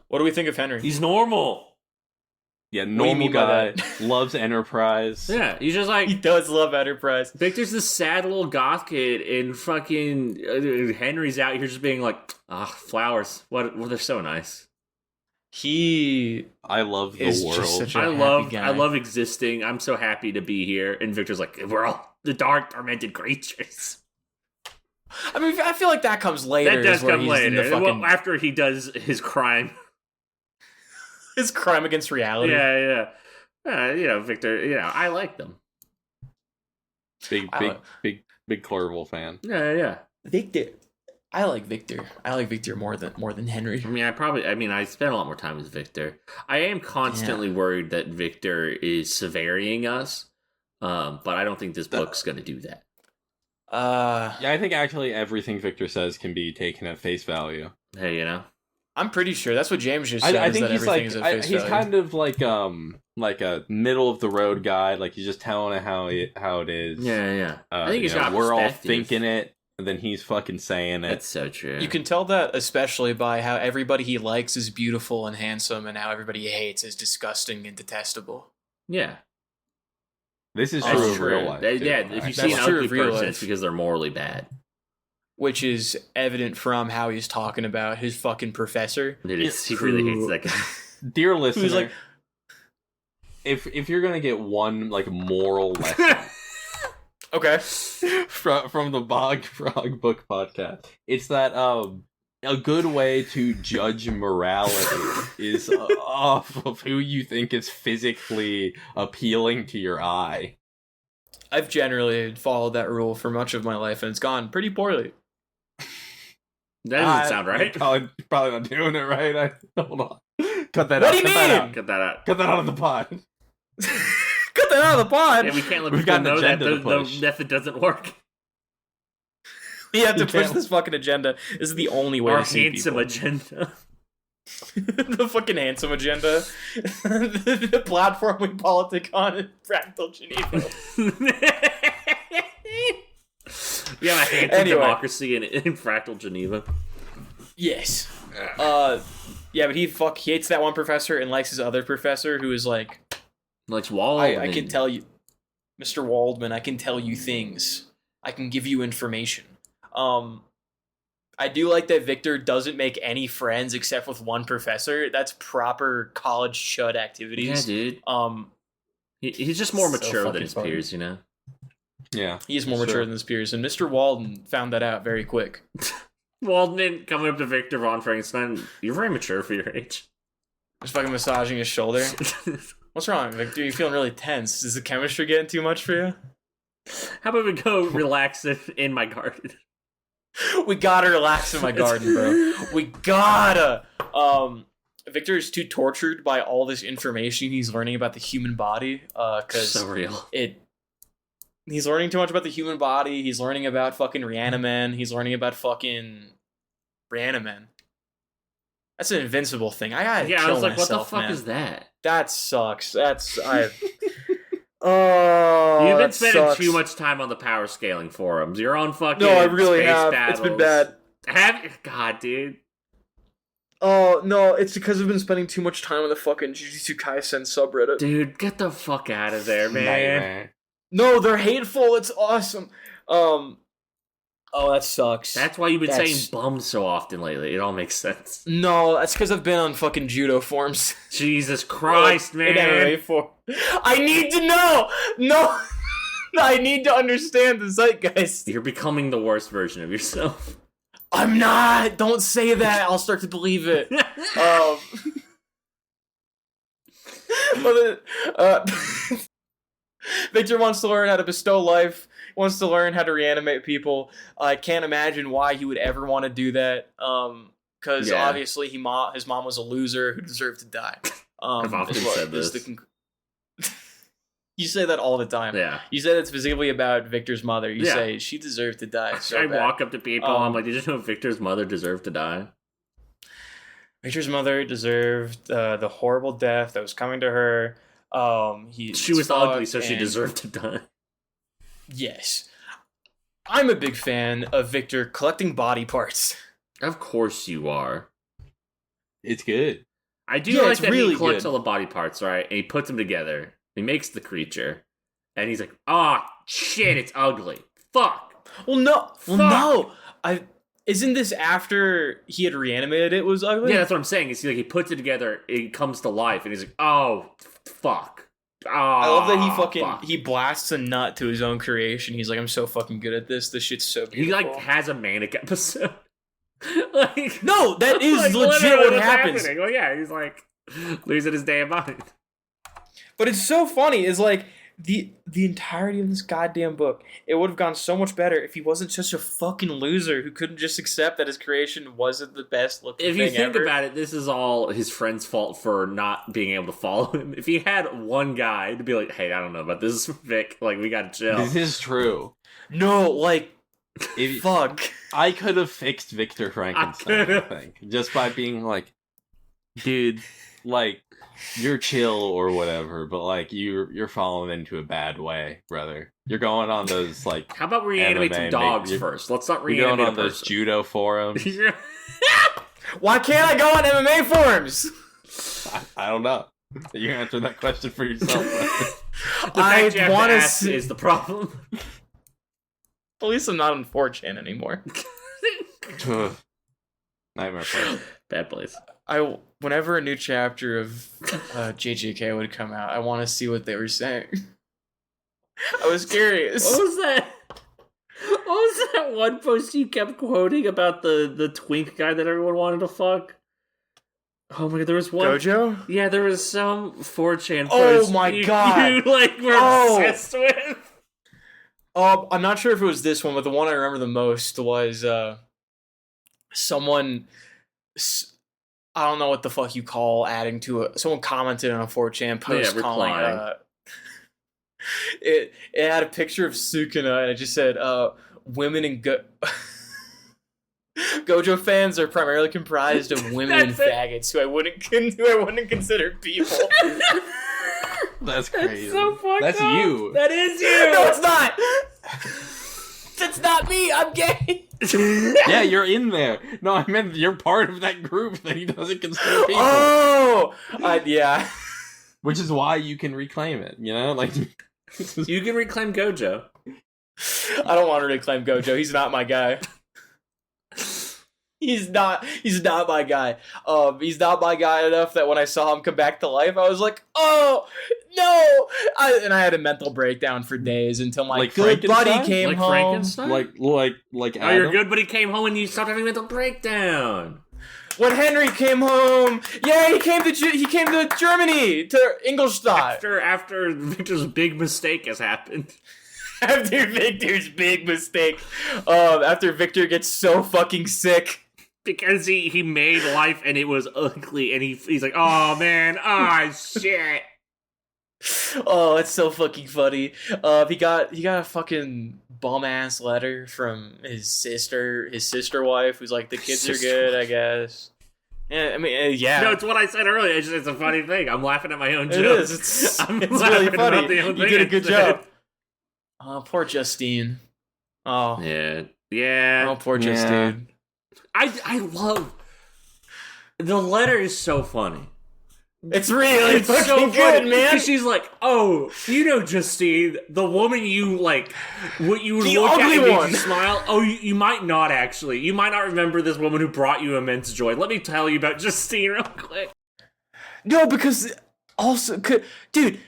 A: What do we think of Henry?
C: He's normal.
B: Yeah,
A: do you
B: normal
A: mean by
B: guy, loves Enterprise.
C: Yeah, he's just like...
A: He does love Enterprise.
C: Victor's this sad little goth kid, and fucking Henry's out here just being like, flowers. Well, they're so nice.
B: I love the
A: is
B: world.
A: just such a
C: I
A: happy guy.
C: love existing. I'm so happy to be here. And Victor's like, we're all the dark, tormented creatures.
A: I mean, I feel like that comes later.
C: That does
A: is where
C: come
A: he's
C: later.
A: in the fucking,
C: After he does his crime.
A: his crime against reality.
C: Yeah. Victor, I like them.
B: Big Clerval fan.
C: Yeah.
A: Victor. I like Victor more than Henry.
C: I mean, I spent a lot more time with Victor. I am constantly worried that Victor is Severiing us, but I don't think this book's going to do that.
B: Yeah, I think actually everything Victor says can be taken at face value.
C: Hey,
A: I'm pretty sure that's what James just said.
B: I think
A: that
B: he's
A: everything is at face
B: he's
A: value.
B: kind of like a middle of the road guy. Like he's just telling it how it is.
C: Yeah. I think he's got
B: we're all
C: perspective.
B: thinking it, and then he's fucking saying it.
C: That's so true.
A: You can tell that especially by how everybody he likes is beautiful and handsome, and how everybody he hates is disgusting and detestable.
C: Yeah.
B: This is
C: That's
B: true of
C: true.
B: real life.
C: If
B: too.
C: you
A: That's
C: see an
A: true
C: ugly
A: of real
C: person,
A: life.
C: it's because they're morally bad.
A: Which is evident from how he's talking about his fucking professor.
C: He really hates that guy.
B: Dear listener,
A: Who's like,
B: if you're gonna get one like moral lesson
A: okay.
B: from the Bog Frog Book Podcast, it's that a good way to judge morality is off of who you think is physically appealing to your eye.
A: I've generally followed that rule for much of my life, and it's gone pretty poorly.
C: That doesn't sound right.
B: Probably not doing it right. Hold on. Cut that
A: What
B: out.
A: do you
B: cut that
A: mean?
B: out.
C: Cut that out.
B: Cut that out of the pod.
A: Cut that out of the pod.
C: Yeah, we can't let
B: We've
C: people
B: got an
C: know that
B: agenda to
C: the
B: push.
C: method doesn't work.
A: We have to
B: You
A: push
B: can't-
A: this fucking agenda. This is the only way
C: Our
A: to see
C: handsome
A: people.
C: agenda.
A: The fucking handsome agenda. The platform we politic on in Fractal Geneva.
C: We have a handsome
A: Anyway.
C: democracy in Fractal Geneva.
A: Yes. Yeah, but he hates that one professor and likes his other professor who is like,
C: Like Waldman.
A: I can tell you, Mr. Waldman, I can tell you things. I can give you information. I do like that Victor doesn't make any friends except with one professor. That's proper college chud
C: Yeah,
A: activities.
C: dude. He's just more
A: So
C: mature than
A: fucking
C: his
A: funny.
C: peers,
B: Yeah.
A: He's more
B: Sure.
A: mature than his peers, and Mr. Walden found that out very quick.
C: Waldman coming up to Victor von Frankenstein. You're very mature for your age.
A: Just fucking massaging his shoulder. What's wrong, Victor? You're feeling really tense. Is the chemistry getting too much for you?
C: How about we go relax in my garden?
A: We gotta relax in my garden, bro. We gotta. Victor is too tortured by all this information he's learning about the human body. Because
C: So real.
A: he's learning too much about the human body. He's learning about fucking Reaniman. He's learning about fucking Reaniman. That's an invincible thing. I gotta
C: Yeah,
A: kill
C: I was like,
A: myself,
C: what the fuck
A: man.
C: is that?
A: That sucks. Oh,
C: You've been
A: that
C: spending
A: sucks.
C: too much time on the power scaling forums. You're on fucking
A: No, I really
C: space
A: have.
C: battles.
A: It's been bad.
C: Have you? God, dude.
A: Oh, no, it's because I've been spending too much time on the fucking Jujutsu Kaisen subreddit.
C: Dude, get the fuck out of there, man.
B: Nightmare.
A: No, they're hateful. It's awesome. Oh, that sucks.
C: That's why you've been
A: That's-
C: saying bum so often lately. It all makes sense.
A: No, that's because I've been on fucking judo forms.
C: Jesus Christ,
A: In
C: man.
A: MMA form. I need to know! No! I need to understand the zeitgeist.
C: You're becoming the worst version of yourself.
A: I'm not! Don't say that! I'll start to believe it. Victor wants to learn how to bestow life, wants to learn how to reanimate people. I can't imagine why he would ever want to do that. Because obviously his mom was a loser who deserved to die.
C: I've often said this.
A: You say that all the time.
C: Yeah.
A: You say that's specifically about Victor's mother. You say she deserved to die. So
C: I
A: bad.
C: walk up to people, I'm like, did you know Victor's mother deserved to die?
A: Victor's mother deserved the horrible death that was coming to her.
C: She was ugly, so she deserved to die.
A: Yes. I'm a big fan of Victor collecting body parts.
C: Of course you are.
B: It's good.
C: I do
A: Yeah,
C: like
A: it's
C: that
A: really
C: he collects
A: good.
C: all the body parts, right? And he puts them together. He makes the creature. And he's like, shit, it's ugly. Fuck.
A: Well, no.
C: Fuck.
A: Well, no. Isn't this after he had reanimated it was ugly?
C: Yeah, that's what I'm saying. Is he puts it together, it comes to life, and he's like, oh, fuck. Oh,
A: I love that he blasts a nut to his own creation. He's like, I'm so fucking good at this. This shit's so beautiful.
C: He has a manic episode.
A: No, that is legit
C: literally
A: what
C: what's
A: happens.
C: happening. Well, yeah, he's like losing his damn mind.
A: But it's so funny. Is like the entirety of this goddamn book. It would have gone so much better if he wasn't such a fucking loser who couldn't just accept that his creation wasn't the best looking
C: If
A: thing
C: you think
A: ever.
C: about it, this is all his friend's fault for not being able to follow him. If he had one guy to be like, hey, I don't know about this, Vic, like, we gotta chill.
B: This is true.
A: No, like, fuck.
B: I could have fixed Victor Frankenstein, I think, just by being like, dude, like, you're chill or whatever, but like you're falling into a bad way, brother. You're going on those like.
C: How about we reanimate some dogs first? Let's not reanimate
B: You're going on
C: a
B: those
C: person.
B: judo forums.
A: Why can't I go on MMA forums?
B: I don't know. You answer that question for yourself.
C: The fact you have
A: want
C: to
A: to
C: ask is the problem.
A: At least I'm not on 4chan anymore.
B: Nightmare place.
C: Bad place.
A: Whenever a new chapter of JJK would come out, I want to see what they were saying. I was curious.
C: What was that? What was that one post you kept quoting about the twink guy that everyone wanted to fuck? Oh my god, there was one.
A: Gojo?
C: Yeah, there was some 4chan
A: Oh
C: post
A: my
C: you
A: god.
C: were obsessed with.
A: I'm not sure if it was this one, but the one I remember the most was someone. I don't know what the fuck you call adding to it. Someone commented on a 4chan post calling it had a picture of Sukuna and it just said women and Gojo fans are primarily comprised of women and faggots who I wouldn't consider people.
B: That's crazy.
C: That's so fucked
B: That's
C: up.
B: you.
C: That is you.
A: No, it's not. That's not me. I'm gay.
B: Yeah, you're in there. No, I meant you're part of that group that he doesn't consider people.
A: Oh, yeah.
B: Which is why you can reclaim it, you know? Like,
C: You can reclaim Gojo.
A: I don't want to reclaim Gojo. He's not my guy. He's not my guy. He's not my guy enough that when I saw him come back to life, I was like, oh, no! I had a mental breakdown for days until my
B: Like
A: good buddy
B: Frankenstein?
A: came
C: Like
A: home.
C: Frankenstein?
B: like
C: Oh, you're good, but he came home and you stopped having mental breakdown.
A: When Henry came home, yeah, he came to Germany, to Ingolstadt.
C: After Victor's big mistake has happened.
A: After Victor's big mistake. After Victor gets so fucking sick.
C: Because he made life and it was ugly and he's like, oh man, shit.
A: Oh, it's so fucking funny. He got a fucking bum ass letter from his sister wife, who's like, the kids are good, I guess. Yeah, I mean, yeah.
C: No, it's what I said earlier. It's a funny thing. I'm laughing at my own
A: It
C: jokes.
A: is. It's
C: I'm
A: really
C: laughing about
A: funny.
C: the own
A: You
C: thing
A: did a
C: I
A: good
C: said.
A: job. Oh, poor Justine. Oh,
C: Yeah.
A: oh, poor
B: Yeah.
A: Justine.
C: I love the letter is so funny
A: It's really
C: It's
A: fucking
C: so
A: good,
C: funny,
A: man.
C: 'cause she's like, oh, you know, Justine, the woman you like, what you would
A: The
C: look at
A: ugly
C: and make
A: one.
C: you smile. Oh, you might not actually. You might not remember this woman who brought you immense joy. Let me tell you about Justine real quick.
A: No, because also, dude,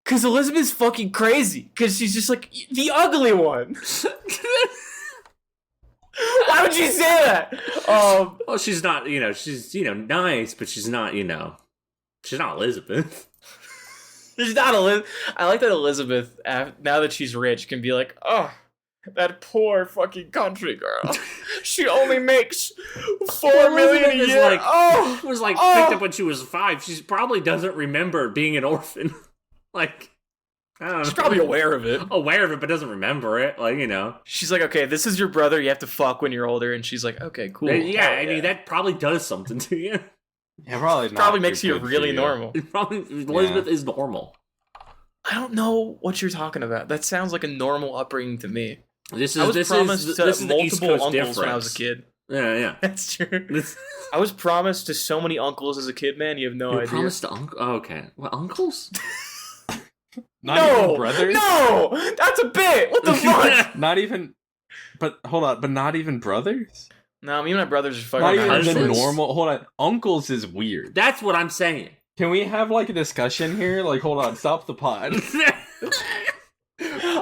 A: because Elizabeth's fucking crazy. Because she's just like the ugly one. Why would you say that?
C: Well, she's not, she's, nice, but she's not, she's not Elizabeth.
A: She's not Elizabeth. I like that Elizabeth, now that she's rich, can be like, oh, that poor fucking country girl. She only makes $4 million a year.
C: Was picked up when she was 5. She probably doesn't remember being an orphan. Like, I don't know.
A: She's probably aware of it.
C: Aware of it, but doesn't remember it. Like,
A: She's like, okay, this is your brother. You have to fuck when you're older. And she's like, okay, cool.
C: Yeah, I mean, that probably does something to you.
B: Yeah, probably not.
A: Probably makes you
B: good for
A: really
B: you.
A: normal.
C: Elizabeth is normal.
A: I don't know what you're talking about. That sounds like a normal upbringing to me.
C: I
A: was promised to multiple uncles when I was a kid.
C: Yeah.
A: That's true. I was promised to so many uncles as a kid, man. You have no idea.
C: Promised to uncle? Oh, okay. What, uncles?
B: Not even brothers?
A: No! That's a bit! What the fuck?
B: Not even... But, hold on, but not even brothers?
A: No, me and my brothers are
B: Not
A: fucking
B: even the
C: husbands.
B: normal... Hold on, uncles is weird.
C: That's what I'm saying.
B: Can we have, like, a discussion here? Like, hold on, stop the pod.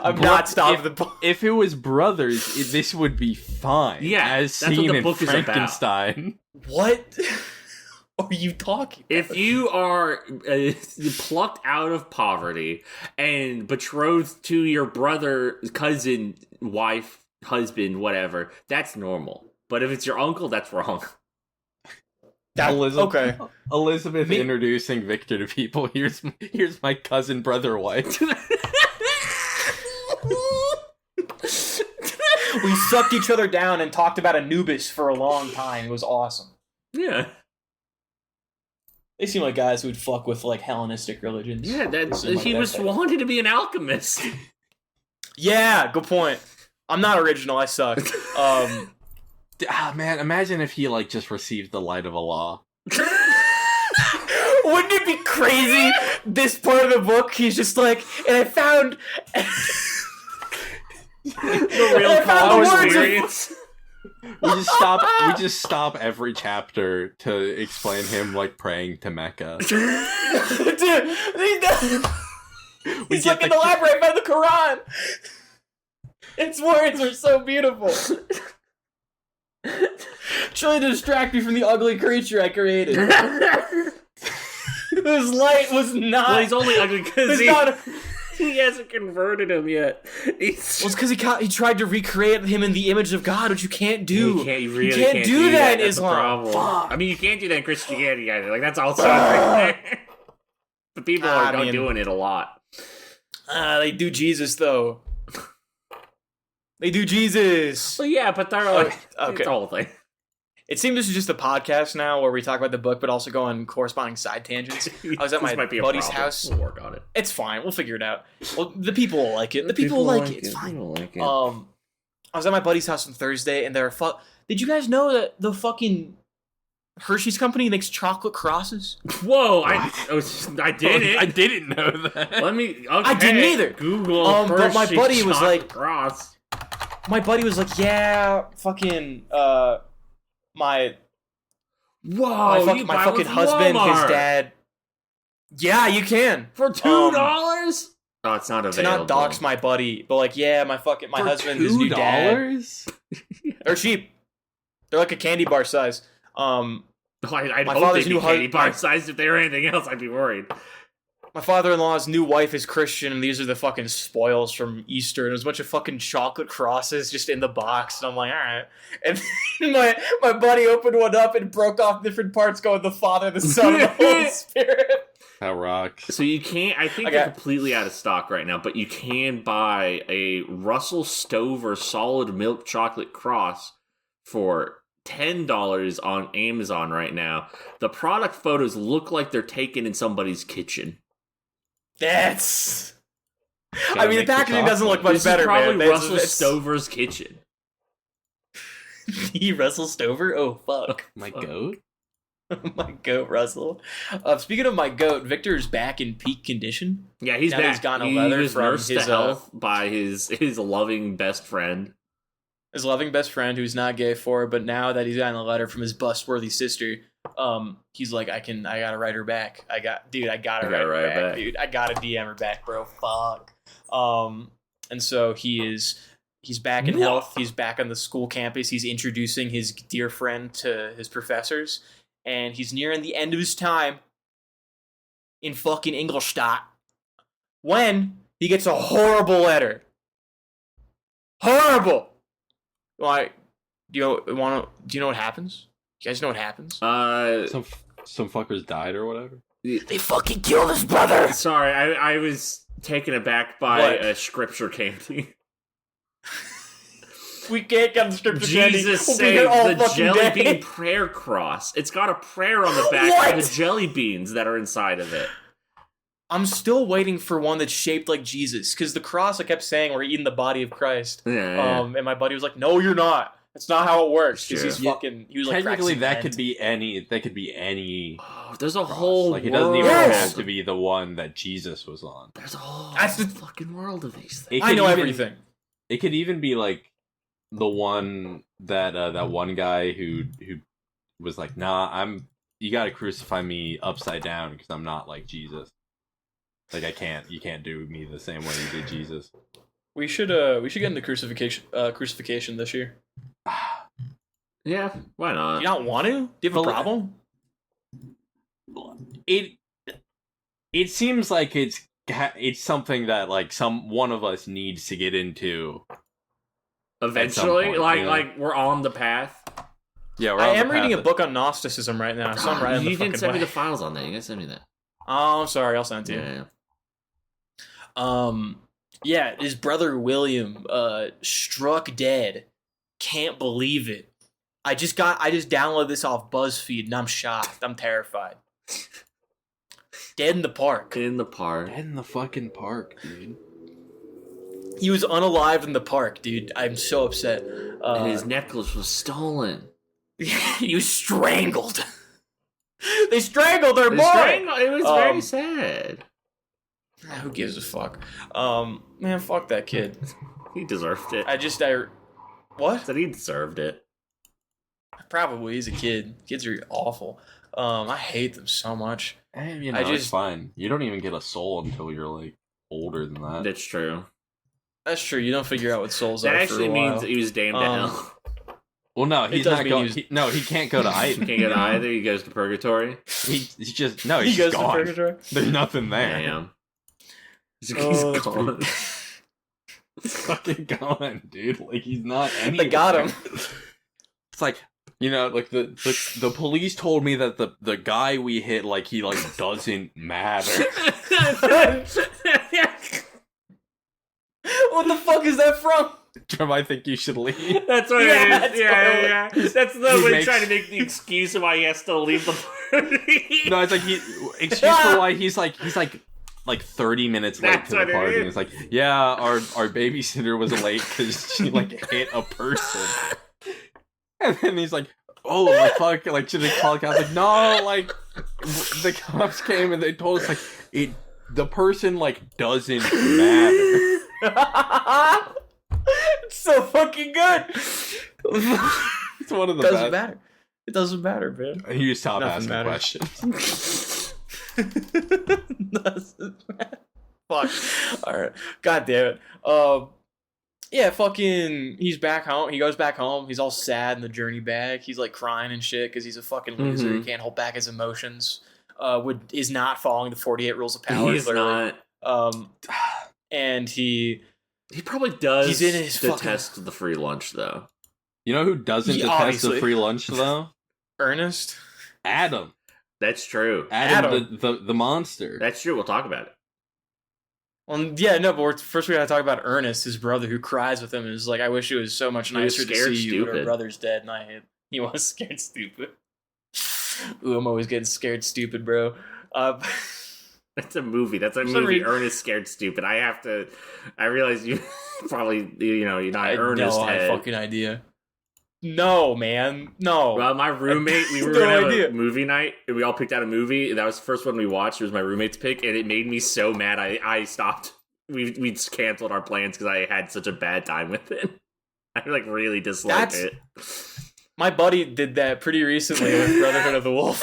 A: I'm not stopping the book.
B: If it was brothers, this would be fine.
C: Yeah,
B: as
C: that's
B: seen
C: what the
B: in
C: book is about.
B: Frankenstein.
A: What are you talking about?
C: If you are plucked out of poverty and betrothed to your brother, cousin, wife, husband, whatever, that's normal. But if it's your uncle, that's wrong.
A: Okay.
B: Elizabeth introducing Victor to people. Here's my cousin, brother, wife.
A: We sucked each other down and talked about Anubis for a long time. It was awesome.
C: Yeah.
A: They seem like guys who would fuck with, like, Hellenistic religions.
C: Yeah, he was wanted to be an alchemist.
A: Yeah, good point. I'm not original. I suck.
B: Man, imagine if he, like, just received the light of Allah.
A: Wouldn't it be crazy? This part of the book, he's just like, and I found...
C: The real college experience.
B: We just stop every chapter to explain him, like, praying to Mecca.
A: Dude, he's like in the library, I found the Quran. Its words are so beautiful. Trying to distract me from the ugly creature I created. This light was not...
C: Well, he's only ugly because he hasn't converted him yet.
A: Well, it's because he tried to recreate him in the image of God, which you can't do.
C: You can't
A: do that in
C: That's
A: Islam.
C: the problem. I mean, you can't do that in Christianity either. Like, that's also right there. But people are doing it a lot.
A: They do Jesus, though. They do Jesus.
C: Well, yeah, but they're like,
A: okay.
C: It's the whole thing.
A: It seems this is just a podcast now where we talk about the book, but also go on corresponding side tangents. I was at my buddy's house.
C: We'll work on it.
A: It's fine. We'll figure it out. Well, the people will like it. The people like it. It's fine.
C: Like it.
A: I was at my buddy's house on Thursday, and they're Did you guys know that the fucking Hershey's company makes chocolate crosses?
C: Whoa! I didn't.
B: I didn't know that.
C: Let me. Okay.
A: I didn't either.
C: Google.
A: But my buddy was like,
C: cross.
A: My buddy was like, yeah, fucking my fucking husband, his dad. Yeah, you can
C: for $2. Oh, it's not available.
A: To not dox my buddy, but like, yeah, my husband, his new dad. They're cheap. They're like a candy bar size.
C: I'd hope they'd be candy bar size. If they were anything else, I'd be worried.
A: My father-in-law's new wife is Christian, and these are the fucking spoils from Easter, and there's a bunch of fucking chocolate crosses just in the box, and I'm like, alright. And my buddy opened one up and broke off different parts going, the Father, the Son, and the Holy Spirit.
B: That rocks.
C: So you can't, I think they're completely out of stock right now, but you can buy a Russell Stover solid milk chocolate cross for $10 on Amazon right now. The product photos look like they're taken in somebody's kitchen.
A: That's... I mean, the packaging doesn't look much better, man.
C: This is probably Russell Stover's kitchen.
A: The Russell Stover? Oh, fuck.
B: My goat?
A: My goat, Russell. Speaking of my goat, Victor's back in peak condition.
C: Yeah, he's
A: Now
C: back.
A: he's gotten a
C: He
A: leather
C: was
A: from
C: nursed
A: his,
C: to health by his loving best friend.
A: His loving best friend, who's not gay for it, but now that he's gotten a letter from his bust-worthy sister, he's like, I gotta write her back. I gotta write her back, dude. I gotta DM her back, bro. Fuck. And so he's back in health. He's back on the school campus. He's introducing his dear friend to his professors, and he's nearing the end of his time in fucking Ingolstadt when he gets a horrible letter. Horrible. Like, do you know what happens? You guys know what happens?
B: Some fuckers died or whatever.
A: They fucking killed his brother.
C: Sorry, I was taken aback by a scripture candy.
A: We can't get the scripture
C: Jesus
A: candy.
C: saved
A: We'll
C: the jelly
A: day.
C: bean prayer cross. It's got a prayer on the back of the jelly beans that are inside of it.
A: I'm still waiting for one that's shaped like Jesus, because the cross I kept saying we're eating the body of Christ.
C: Yeah.
A: And my buddy was like, "No, you're not. That's not how it works." Because he's fucking. He was like,
B: technically, that could be any. That could be any.
C: Oh, there's a whole
B: like it
C: world.
B: doesn't even have to be the one that Jesus was on.
C: There's a whole
A: That's the
C: fucking world of these things.
A: I know everything.
B: It could even be like the one that that one guy who was like, "Nah, you got to crucify me upside down because I'm not like Jesus. Like you can't do me the same way you did Jesus."
A: We should get into crucifixion this year.
C: Yeah, why not?
A: Do you not want to? Do you have a problem?
B: It seems like it's something that like one of us needs to get into.
C: Eventually,
B: point,
C: like we're on the path.
B: Yeah,
A: I am reading a book on Gnosticism right now, so I'm right on the
C: You
A: fucking
C: didn't send me
A: way.
C: the files on that. You gotta send me that.
A: Oh, I'm sorry. I'll send it to you.
C: Yeah.
A: Yeah, his brother William struck dead. Can't believe it. I just downloaded this off BuzzFeed and I'm shocked. I'm terrified. Dead in the park.
C: In the park.
B: Dead in the fucking park, dude.
A: He was unalived in the park, dude. I'm so upset.
C: And his necklace was stolen.
A: He was strangled. They strangled their boy.
C: It was very sad.
A: Who gives a fuck? Man, fuck that kid.
C: He deserved it.
A: What?
C: Said he deserved it.
A: Probably. He's a kid. Kids are awful. I hate them so much.
B: And it's fine. You don't even get a soul until you're like older than that.
C: That's true.
A: That's true. You don't figure out what souls
C: That
A: are
C: actually
A: for a while.
C: means he was damned to hell.
B: Well, no, he's
A: does
B: not
A: mean
B: going. No, he can't go to either.
C: He can't go to either. He goes to purgatory.
B: He's
A: he
B: just
A: goes
B: gone.
A: to purgatory.
B: There's nothing there.
C: Damn. He's
A: Oh, that's
C: gone.
B: He's fucking gone, dude. Like he's not anywhere.
A: They got him.
B: It's like like the police told me that the guy we hit he doesn't matter.
A: What the fuck is that from?
B: Trim, I think you should leave.
C: That's what
A: Yeah,
C: it is. Yeah. That's the
B: He
C: way
B: makes-
C: trying to make the excuse of why he has to leave the party.
B: No, it's like excuse for why he's like 30 minutes late
C: That's
B: to
C: what
B: the
C: it
B: party.
C: is.
B: And it's like, yeah, our babysitter was late because she hit a person. And then he's like, oh my fuck, should they call the cops? Like, no, the cops came and they told us the person doesn't matter.
A: It's so fucking good.
B: It's one of the
A: Doesn't
B: best.
A: matter. It doesn't matter, man.
B: And you stop
A: Nothing
B: asking
A: matters.
B: questions.
A: Doesn't matter. Fuck. Alright. God damn it. Yeah, fucking, he's back home. He goes back home. He's all sad in the journey back. He's crying and shit because he's a fucking loser. He can't hold back his emotions. Is not following the 48 rules of power.
C: He's
A: clearly.
C: not.
A: And he
C: probably does
A: He's in his
C: detest the free lunch, though.
B: You know who doesn't
A: Yeah,
B: detest
A: obviously.
B: the free lunch, though?
A: Ernest.
B: Adam.
C: That's true.
B: Adam. The monster.
C: That's true. We'll talk about it.
A: Well, yeah, no, but first we gotta talk about Ernest, his brother, who cries with him and is like, I wish it was so much
C: He was
A: nicer to
C: scared
A: see you, but our
C: stupid.
A: brother's dead, and I hate. He was scared stupid. Ooh, I'm always getting scared stupid, bro.
C: That's a movie. That's a
A: some
C: movie.
A: reason-
C: Ernest Scared Stupid. I realize you probably, you're not
A: I
C: Ernest
A: no
C: head.
A: fucking idea. No, man. No.
C: Well, my roommate, we were
A: No
C: gonna have
A: idea.
C: a movie night, and we all picked out a movie. And that was the first one we watched. It was my roommate's pick, and it made me so mad. I stopped. We canceled our plans because I had such a bad time with it. I like really disliked it.
A: My buddy did that pretty recently with Brotherhood of the Wolf.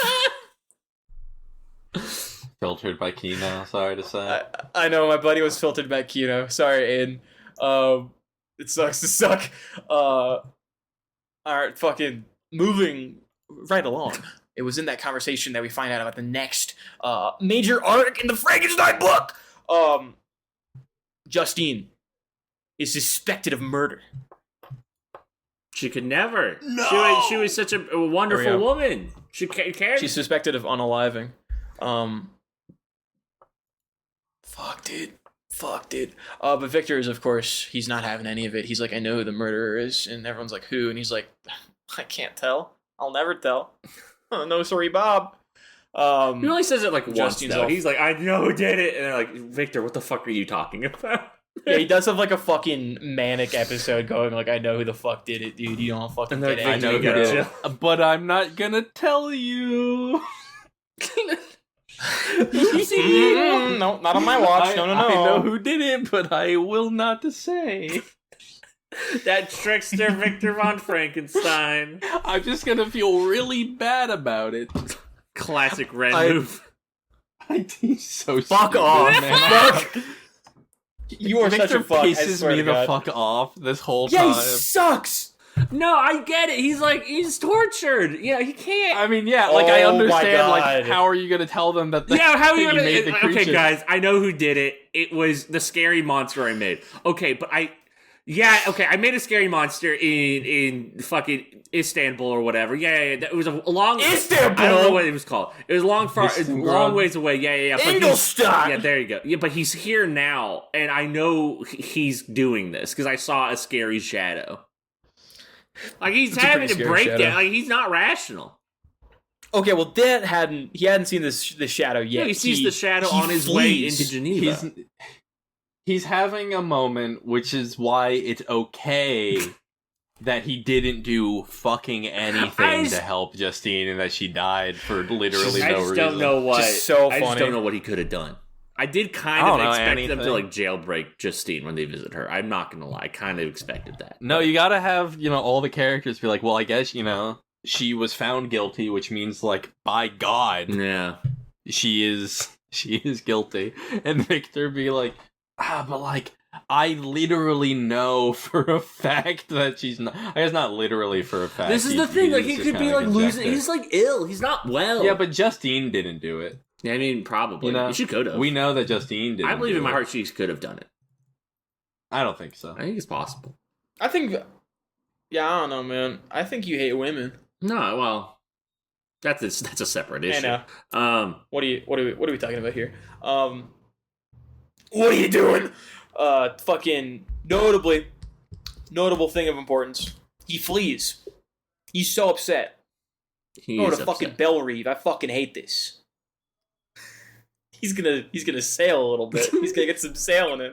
B: Filtered by Kino, sorry to say.
A: I know, my buddy was filtered by Kino. Sorry, Aiden. It sucks to suck. Alright, fucking moving right along. It was in that conversation that we find out about the next major arc in the Frankenstein book. Justine is suspected of murder.
C: She could never.
A: No!
C: She was such a wonderful woman. She cared.
A: She's suspected of unaliving. Fuck, dude. But Victor is, of course, he's not having any of it. He's like, I know who the murderer is. And everyone's like, who? And he's like, I can't tell. I'll never tell. No, sorry, Bob.
C: He only says it like once,
A: Justine's
C: though.
A: off.
C: He's like, I know who did it. And they're like, Victor, what the fuck are you talking about?
A: Yeah, he does have like a fucking manic episode going like, I know who the fuck did it, dude. You don't fucking
C: And they're
A: get
C: like,
A: it.
B: I know who
C: gotta
B: did it,
C: chill.
B: but I'm not gonna tell you.
A: No, not on my watch. No.
B: I know who did it, but I will not say.
C: That trickster Victor von Frankenstein.
B: I'm just gonna feel really bad about it.
C: Classic Red
A: I-
C: move.
B: He's so
A: Fuck
B: stupid,
A: off.
B: man.
A: Fuck. You are
B: Victor
A: such a fuck. I
B: pisses
A: swear
B: me
A: to
B: the
A: God.
B: fuck off this whole
A: Yeah,
B: time.
A: he sucks.
C: No, I get it. He's tortured. Yeah, he can't.
B: I mean, yeah, like I
A: Oh my
B: understand. Like,
A: God.
B: how are you gonna tell them that?
C: Yeah, how are you
B: that
C: gonna?
B: made the
C: Okay,
B: creature?
C: guys, I know who did it. It was the scary monster I made. Okay, but I made a scary monster in fucking Istanbul or whatever. Yeah. It was a long.
A: Istanbul?
C: I don't know what it was called. It was long
B: Istanbul.
C: ways away. Yeah. But
A: Ingolstadt.
C: yeah, there you go. Yeah, but he's here now, and I know he's doing this because I saw a scary shadow. Like he's
A: It's a
C: having
A: pretty
C: a
A: scary
C: breakdown.
A: shadow.
C: Like he's not rational.
A: Okay, well, he hadn't seen the shadow yet.
C: Yeah, he sees the shadow
A: he
C: on his way
A: flees.
C: into Geneva.
B: He's having a moment, which is why it's okay that he didn't do fucking anything to help Justine and that she died for literally
C: I
B: no
C: just
B: reason.
C: don't know what.
A: Just so
C: I just
A: funny.
C: don't know what he could have done. I did kind
B: I
C: of
B: don't know
C: expect
B: anything.
C: them to like jailbreak Justine when they visit her. I'm not gonna lie, I kind of expected that.
B: No, you gotta have, all the characters be like, well, I guess, she was found guilty, which means, like, by God,
C: Yeah,
B: she is guilty. And Victor be like, but, like, I literally know for a fact that she's not. I guess not literally for a fact.
C: this is the thing. Like he
B: just
C: could be
B: kinda
C: like losing.
B: conjecture.
C: He's like ill. He's not well.
B: Yeah, but Justine didn't do it.
C: Yeah, I mean, probably. She could have.
B: We know that Justine didn't.
C: I believe
B: do
C: in my
B: it.
C: heart she could have done it.
B: I don't think so.
C: I think it's possible.
A: I think. Yeah, I don't know, man. I think you hate women.
C: No, well, that's a separate issue.
A: I know. What are we talking about here? What are you doing? Fucking notable thing of importance. He flees. He's so upset.
C: He
A: Go
C: is
A: to fucking
C: upset.
A: Bell Reeve. I fucking hate this. He's gonna sail a little bit. He's gonna get some sailing in.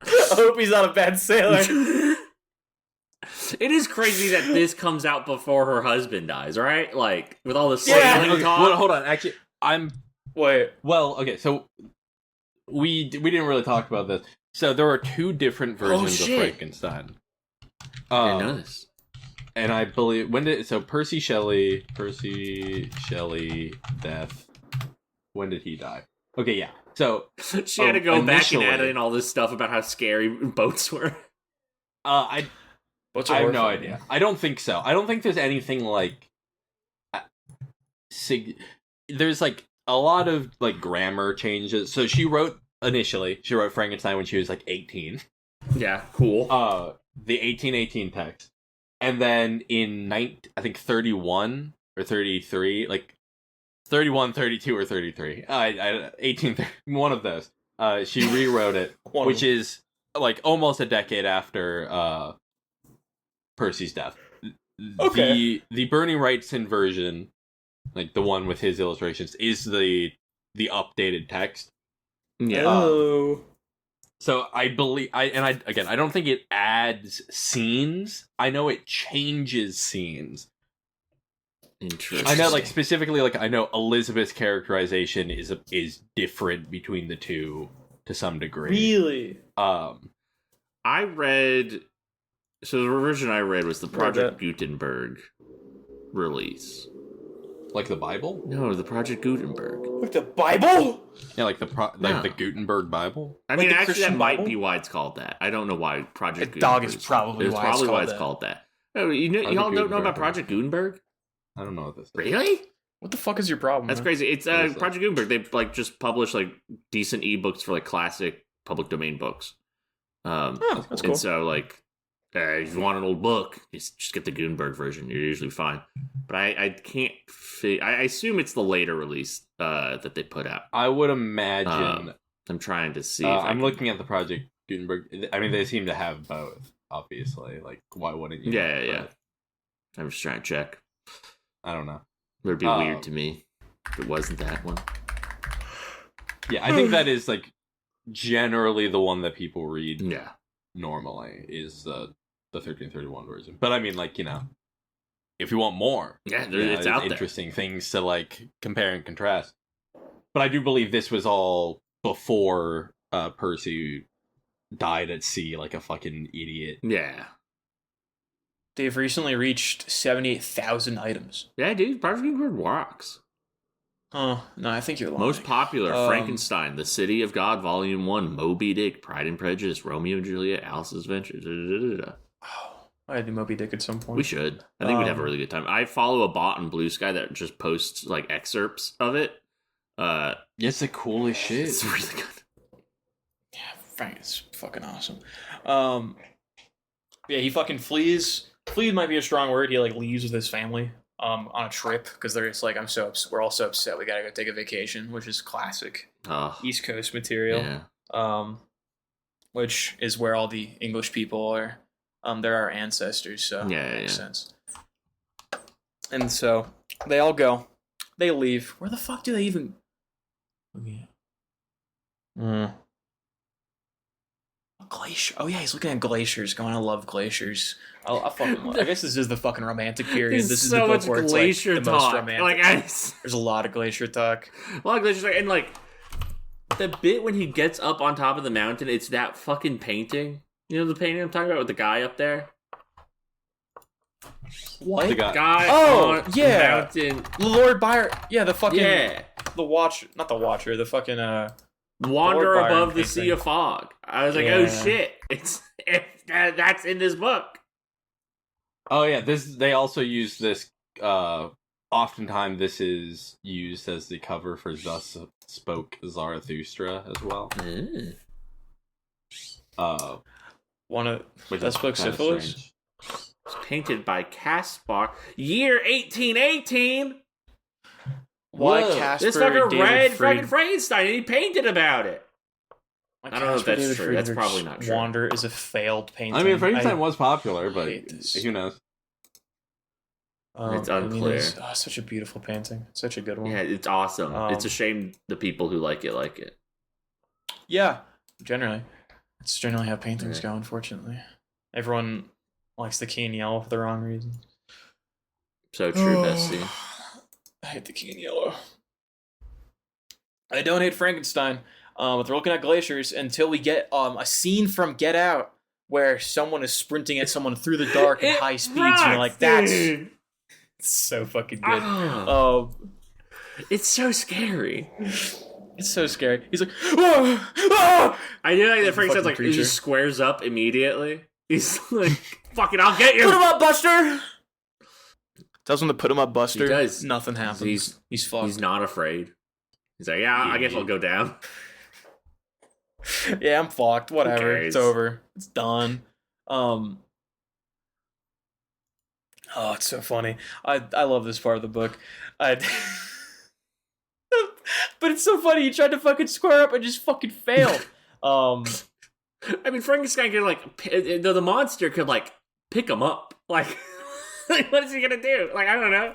A: I hope he's not a bad sailor.
C: It is crazy that this comes out before her husband dies, right? Like with all the
A: Yeah.
C: sailing
B: Okay,
C: talk.
B: well, hold on. Actually,
A: Wait.
B: Well, okay, so we didn't really talk about this. So there are two different versions of
C: shit.
B: Frankenstein.
C: I didn't know this.
B: And I believe Percy Shelley death. When did he die? Okay, yeah. So
C: She had to go back and add
B: initially-
C: in all this stuff about how scary boats were.
B: I
A: What's
B: have no idea. I don't think so. I don't think there's anything like there's like a lot of like grammar changes. So she wrote Frankenstein when she was like 18.
C: Yeah, cool.
B: The 1818 text. And then in I think 31 or 33, like 31, 32 or 33. 18 one of those. She rewrote it, which is like almost a decade after Percy's death.
A: Okay.
B: The Bernie Wrightson version, like the one with his illustrations, is the updated text.
C: Yeah.
A: Oh.
B: So I believe I don't think it adds scenes. I know it changes scenes.
C: Interesting.
B: I know, like, specifically, like, I know Elizabeth's characterization is different between the two to some degree.
A: Really?
C: I read. So the version I read was the Project Gutenberg release.
B: Like the Bible?
C: No, the Project Gutenberg.
A: Like the Bible?
B: Yeah, like the Gutenberg Bible.
C: I
A: Like
C: mean,
A: the
C: actually,
A: Christian
C: that might
A: Bible?
C: be why it's called that. I don't know why Project Gutenberg.
A: Dog is probably why it's
C: called that. Oh, y'all don't know about Project Gutenberg?
B: I don't know what this is.
C: Really?
A: What the fuck is your problem?
C: That's
A: man?
C: crazy. It's
B: What is
C: Project Gutenberg. They like just publish like decent ebooks for like classic public domain books.
A: Oh, that's cool.
C: And so like, if you want an old book, just get the Gutenberg version. You're usually fine. But I can't. I assume it's the later release that they put out.
B: I would imagine.
C: I'm trying to see.
B: I'm looking at the Project Gutenberg. I mean, they seem to have both. Obviously, like, why wouldn't you?
C: Yeah. I'm just trying to check.
B: I don't know.
C: It would be weird to me if it wasn't that one.
B: Yeah, I think that is like generally the one that people read.
C: Yeah.
B: Normally is the 1331 version, but I mean, like, you know, if you want more,
C: it's out there.
B: Interesting things to like compare and contrast. But I do believe this was all before Percy died at sea like a fucking idiot.
C: Yeah.
A: They've recently reached 78,000 items.
C: Yeah, dude. Project Gutenberg rocks.
A: Oh, no, I think you're lying.
C: Most popular, Frankenstein, The City of God, Volume 1, Moby Dick, Pride and Prejudice, Romeo and Juliet, Alice's Adventures.
A: Oh, I had to do Moby Dick at some point.
C: We should. I think we'd have a really good time. I follow a bot in Blue Sky that just posts like excerpts of it.
B: It's the coolest shit.
C: It's really good.
A: Yeah, Frank is fucking awesome. Yeah, he fucking flees. Flee might be a strong word. He like leaves with his family on a trip because they're just like, we're all so upset. We gotta go take a vacation, which is classic East Coast material.
C: Yeah.
A: Which is where all the English people are. They're our ancestors, so
C: yeah,
A: makes sense. And so they all go. They leave. Where the fuck do they even? A glacier. Oh yeah, he's looking at glaciers. Going, I love glaciers. I guess this is the fucking romantic period. This is
C: so
A: the book
C: much
A: where it's
C: glacier
A: like the most
C: talk.
A: romantic.
C: Like,
A: There's a lot of glacier talk.
C: A lot of glacier talk, and like the bit when he gets up on top of the mountain, it's that fucking painting. You know the painting I'm talking about with the guy up there.
A: What?
B: The
C: Guy
A: Oh,
C: on
A: yeah.
C: the mountain.
A: Lord Byron. Yeah, the fucking the watcher, not the watcher. The fucking
C: Wander
A: Lord Byron
C: above the
A: painting.
C: sea of fog. I was like,
A: Yeah.
C: oh shit! That's in this book.
B: Oh yeah, they also use this. Oftentimes, this is used as the cover for "Thus Spoke Zarathustra" as well.
A: one of
B: Which
A: Thus
B: is
A: Spoke
B: kinda
A: Syphilis.
B: strange.
C: It's painted by Caspar. Year 1818.
A: Why
B: Whoa.
A: Casper?
C: This fucker
A: David
C: read
A: Fried-
C: fucking Frankenstein and he painted about it.
A: why
C: I don't know if
A: Casper
C: that's
A: David
C: true. That's
A: Friedrich's
C: probably not true.
A: Wander is a failed painting.
B: I mean, Frankenstein was popular, but
A: hate this.
B: who knows?
C: It's
A: I mean,
C: unclear.
A: it's such a beautiful painting. Such a good one.
C: Yeah, it's awesome. It's a shame the people who like it.
A: Yeah, generally. It's generally how paintings
C: Yeah.
A: go, unfortunately. Everyone likes the key and yellow for the wrong reason.
C: So true, Bessie.
A: I hate the key and yellow. I don't hate Frankenstein, but they're looking at glaciers until we get a scene from Get Out where someone is sprinting at someone through the dark at high speeds, and you're like, that's so fucking good.
C: It's so scary.
A: It's so scary. He's like, oh, oh!
C: I do like that
A: Fucking
C: Frankenstein's like, he
A: creature.
C: just squares up immediately. He's like, fucking, I'll get you.
A: Put him up, Buster! Tells him to put him up, Buster.
C: He does.
A: Nothing happens. He's fucked.
C: He's not afraid. He's like, yeah, I guess I'll go down.
A: Yeah, I'm fucked. Whatever.
C: cares?
A: It's over. It's done. Oh, it's so funny. I love this part of the book. But it's so funny. He tried to fucking square up and just fucking failed.
C: I mean, Frankenstein could like, the monster could like pick him up. Like, what is he gonna do? Like, I don't know.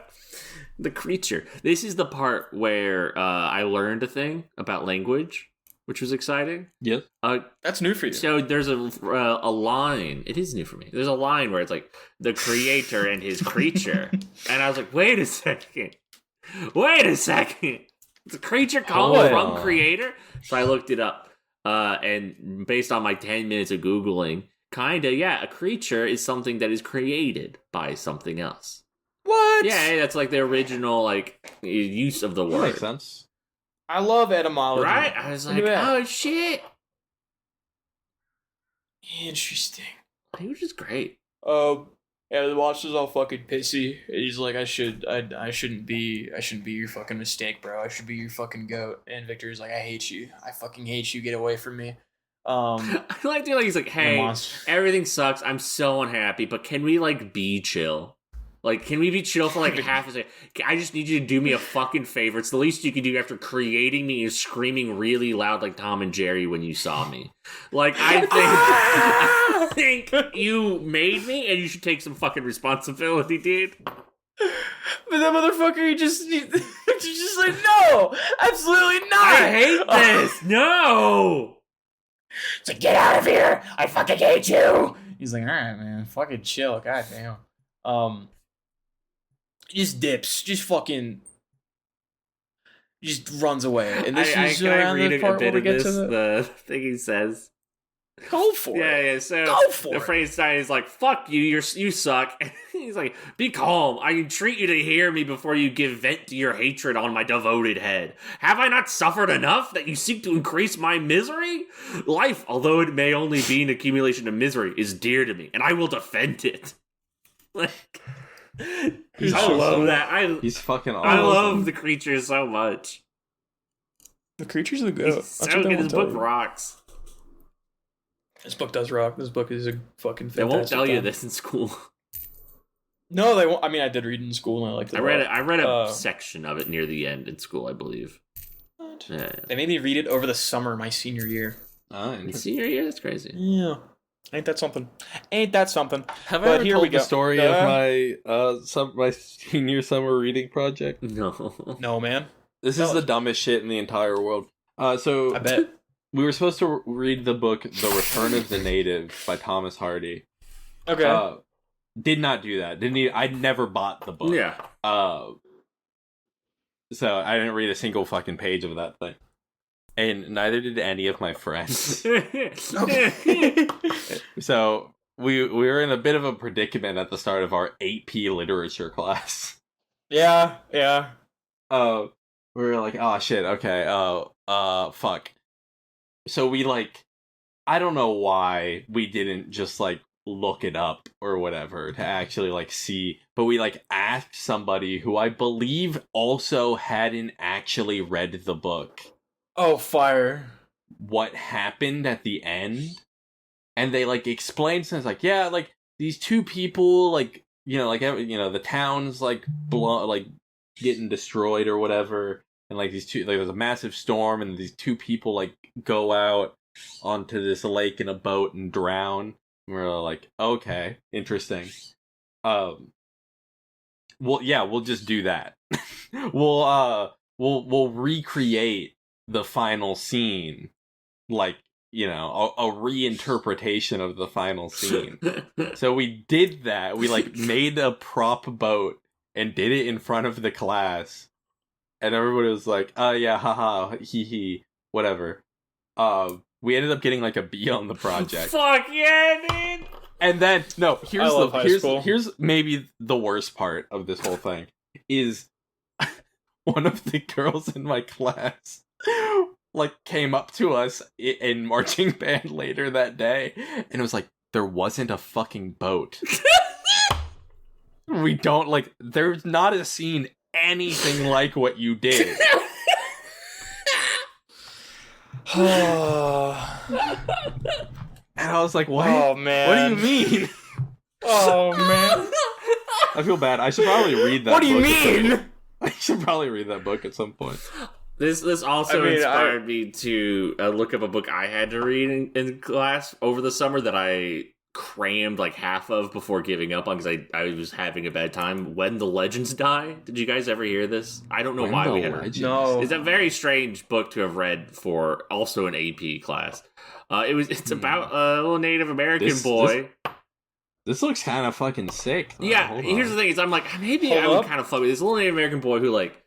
C: The creature. This is the part where I learned a thing about language. which was exciting.
B: Yes.
A: That's new for you.
C: So there's a line. It is new for me. There's a line where it's like the creator and his creature, and I was like, wait a second. It's a creature called from creator. So I looked it up, and based on my 10 minutes of Googling, a creature is something that is created by something else.
A: What?
C: Yeah, that's like the original use of the word.
B: That makes sense.
A: I love etymology.
C: Right? I was like, oh shit.
A: Interesting.
C: Which is great.
A: Yeah, the watch is all fucking pissy. He's like, I shouldn't be your fucking mistake, bro. I should be your fucking goat. And Victor's like, I hate you. I fucking hate you. Get away from me.
C: I like to he's like, hey, everything sucks. I'm so unhappy, but can we be chill? Can we be chill for half a second? I just need you to do me a fucking favor. It's the least you can do after creating me and screaming really loud like Tom and Jerry when you saw me. I think you made me, and you should take some fucking responsibility, dude.
A: But that motherfucker, he's just like, no, absolutely not.
C: I hate this. No.
A: It's like, get out of here. I fucking hate you. He's like, all right, man, fucking chill. God damn. Just dips, just runs away. And this is around the part where we get to
C: the thing he says.
A: Go for it.
C: Yeah, so
A: go for
C: the
A: it.
C: Frankenstein is like, fuck you, you suck. And he's like, be calm. I entreat you to hear me before you give vent to your hatred on my devoted head. Have I not suffered enough that you seek to increase my misery? Life, although it may only be an accumulation of misery, is dear to me, and I will defend it. I love that.
B: He's fucking awesome.
C: I love the creature so much.
A: The creature's the goat.
C: He's so good. This book rocks.
A: This book does rock. This book is a fucking fantastic.
C: They won't tell you this in school.
A: No, they won't. I mean, I did read in school and I liked it.
C: I read a section of it near the end in school, I believe.
A: What? Yeah. They made me read it over the summer, my senior year.
C: Senior year? That's crazy.
A: Yeah. Ain't that something?
B: Have I ever told the story of my senior summer reading project?
C: No,
A: man.
B: This is the dumbest shit in the entire world. So
A: I bet.
B: We were supposed to read the book The Return of the Native by Thomas Hardy.
A: Okay.
B: Did not do that. I never bought the book.
C: Yeah.
B: So I didn't read a single fucking page of that thing. And neither did any of my friends. So we were in a bit of a predicament at the start of our AP literature class.
A: Yeah.
B: We were like, oh shit, okay, fuck. So we I don't know why we didn't just look it up or whatever to actually see, but we asked somebody who I believe also hadn't actually read the book.
A: Oh, fire.
B: What happened at the end? And they explained things these two people the town's getting destroyed or whatever, and these two there's a massive storm and these two people go out onto this lake in a boat and drown. And we're like, okay, interesting. Well, yeah, we'll just do that. we'll recreate the final scene, a reinterpretation of the final scene. So we did that. We made a prop boat and did it in front of the class, and everybody was like, "Oh yeah, haha, hee hee, whatever." We ended up getting a B on the project.
C: Fuck yeah, dude!
B: And then here's maybe the worst part of this whole thing is one of the girls in my class came up to us in marching band later that day and it was like, there wasn't a fucking boat. We don't there's not a scene anything like what you did. And I was like, what?
A: Oh, man.
B: What do you mean?
A: Oh, man.
B: I feel bad. I should probably read that book.
A: What do you mean?
B: I should probably read that book at some point.
C: This also inspired me to look up a book I had to read in class over the summer that I crammed like half of before giving up on because I was having a bad time. When the Legends Die. Did you guys ever hear this? I don't know
B: When
C: why
B: the
C: we had
B: Legends-
A: No.
C: It's a very strange book to have read for also an AP class. It's about a little Native American boy.
B: This looks kind of fucking sick.
C: Yeah, here's the thing: is I'm like maybe I would kind of fuck with this little Native American boy who like.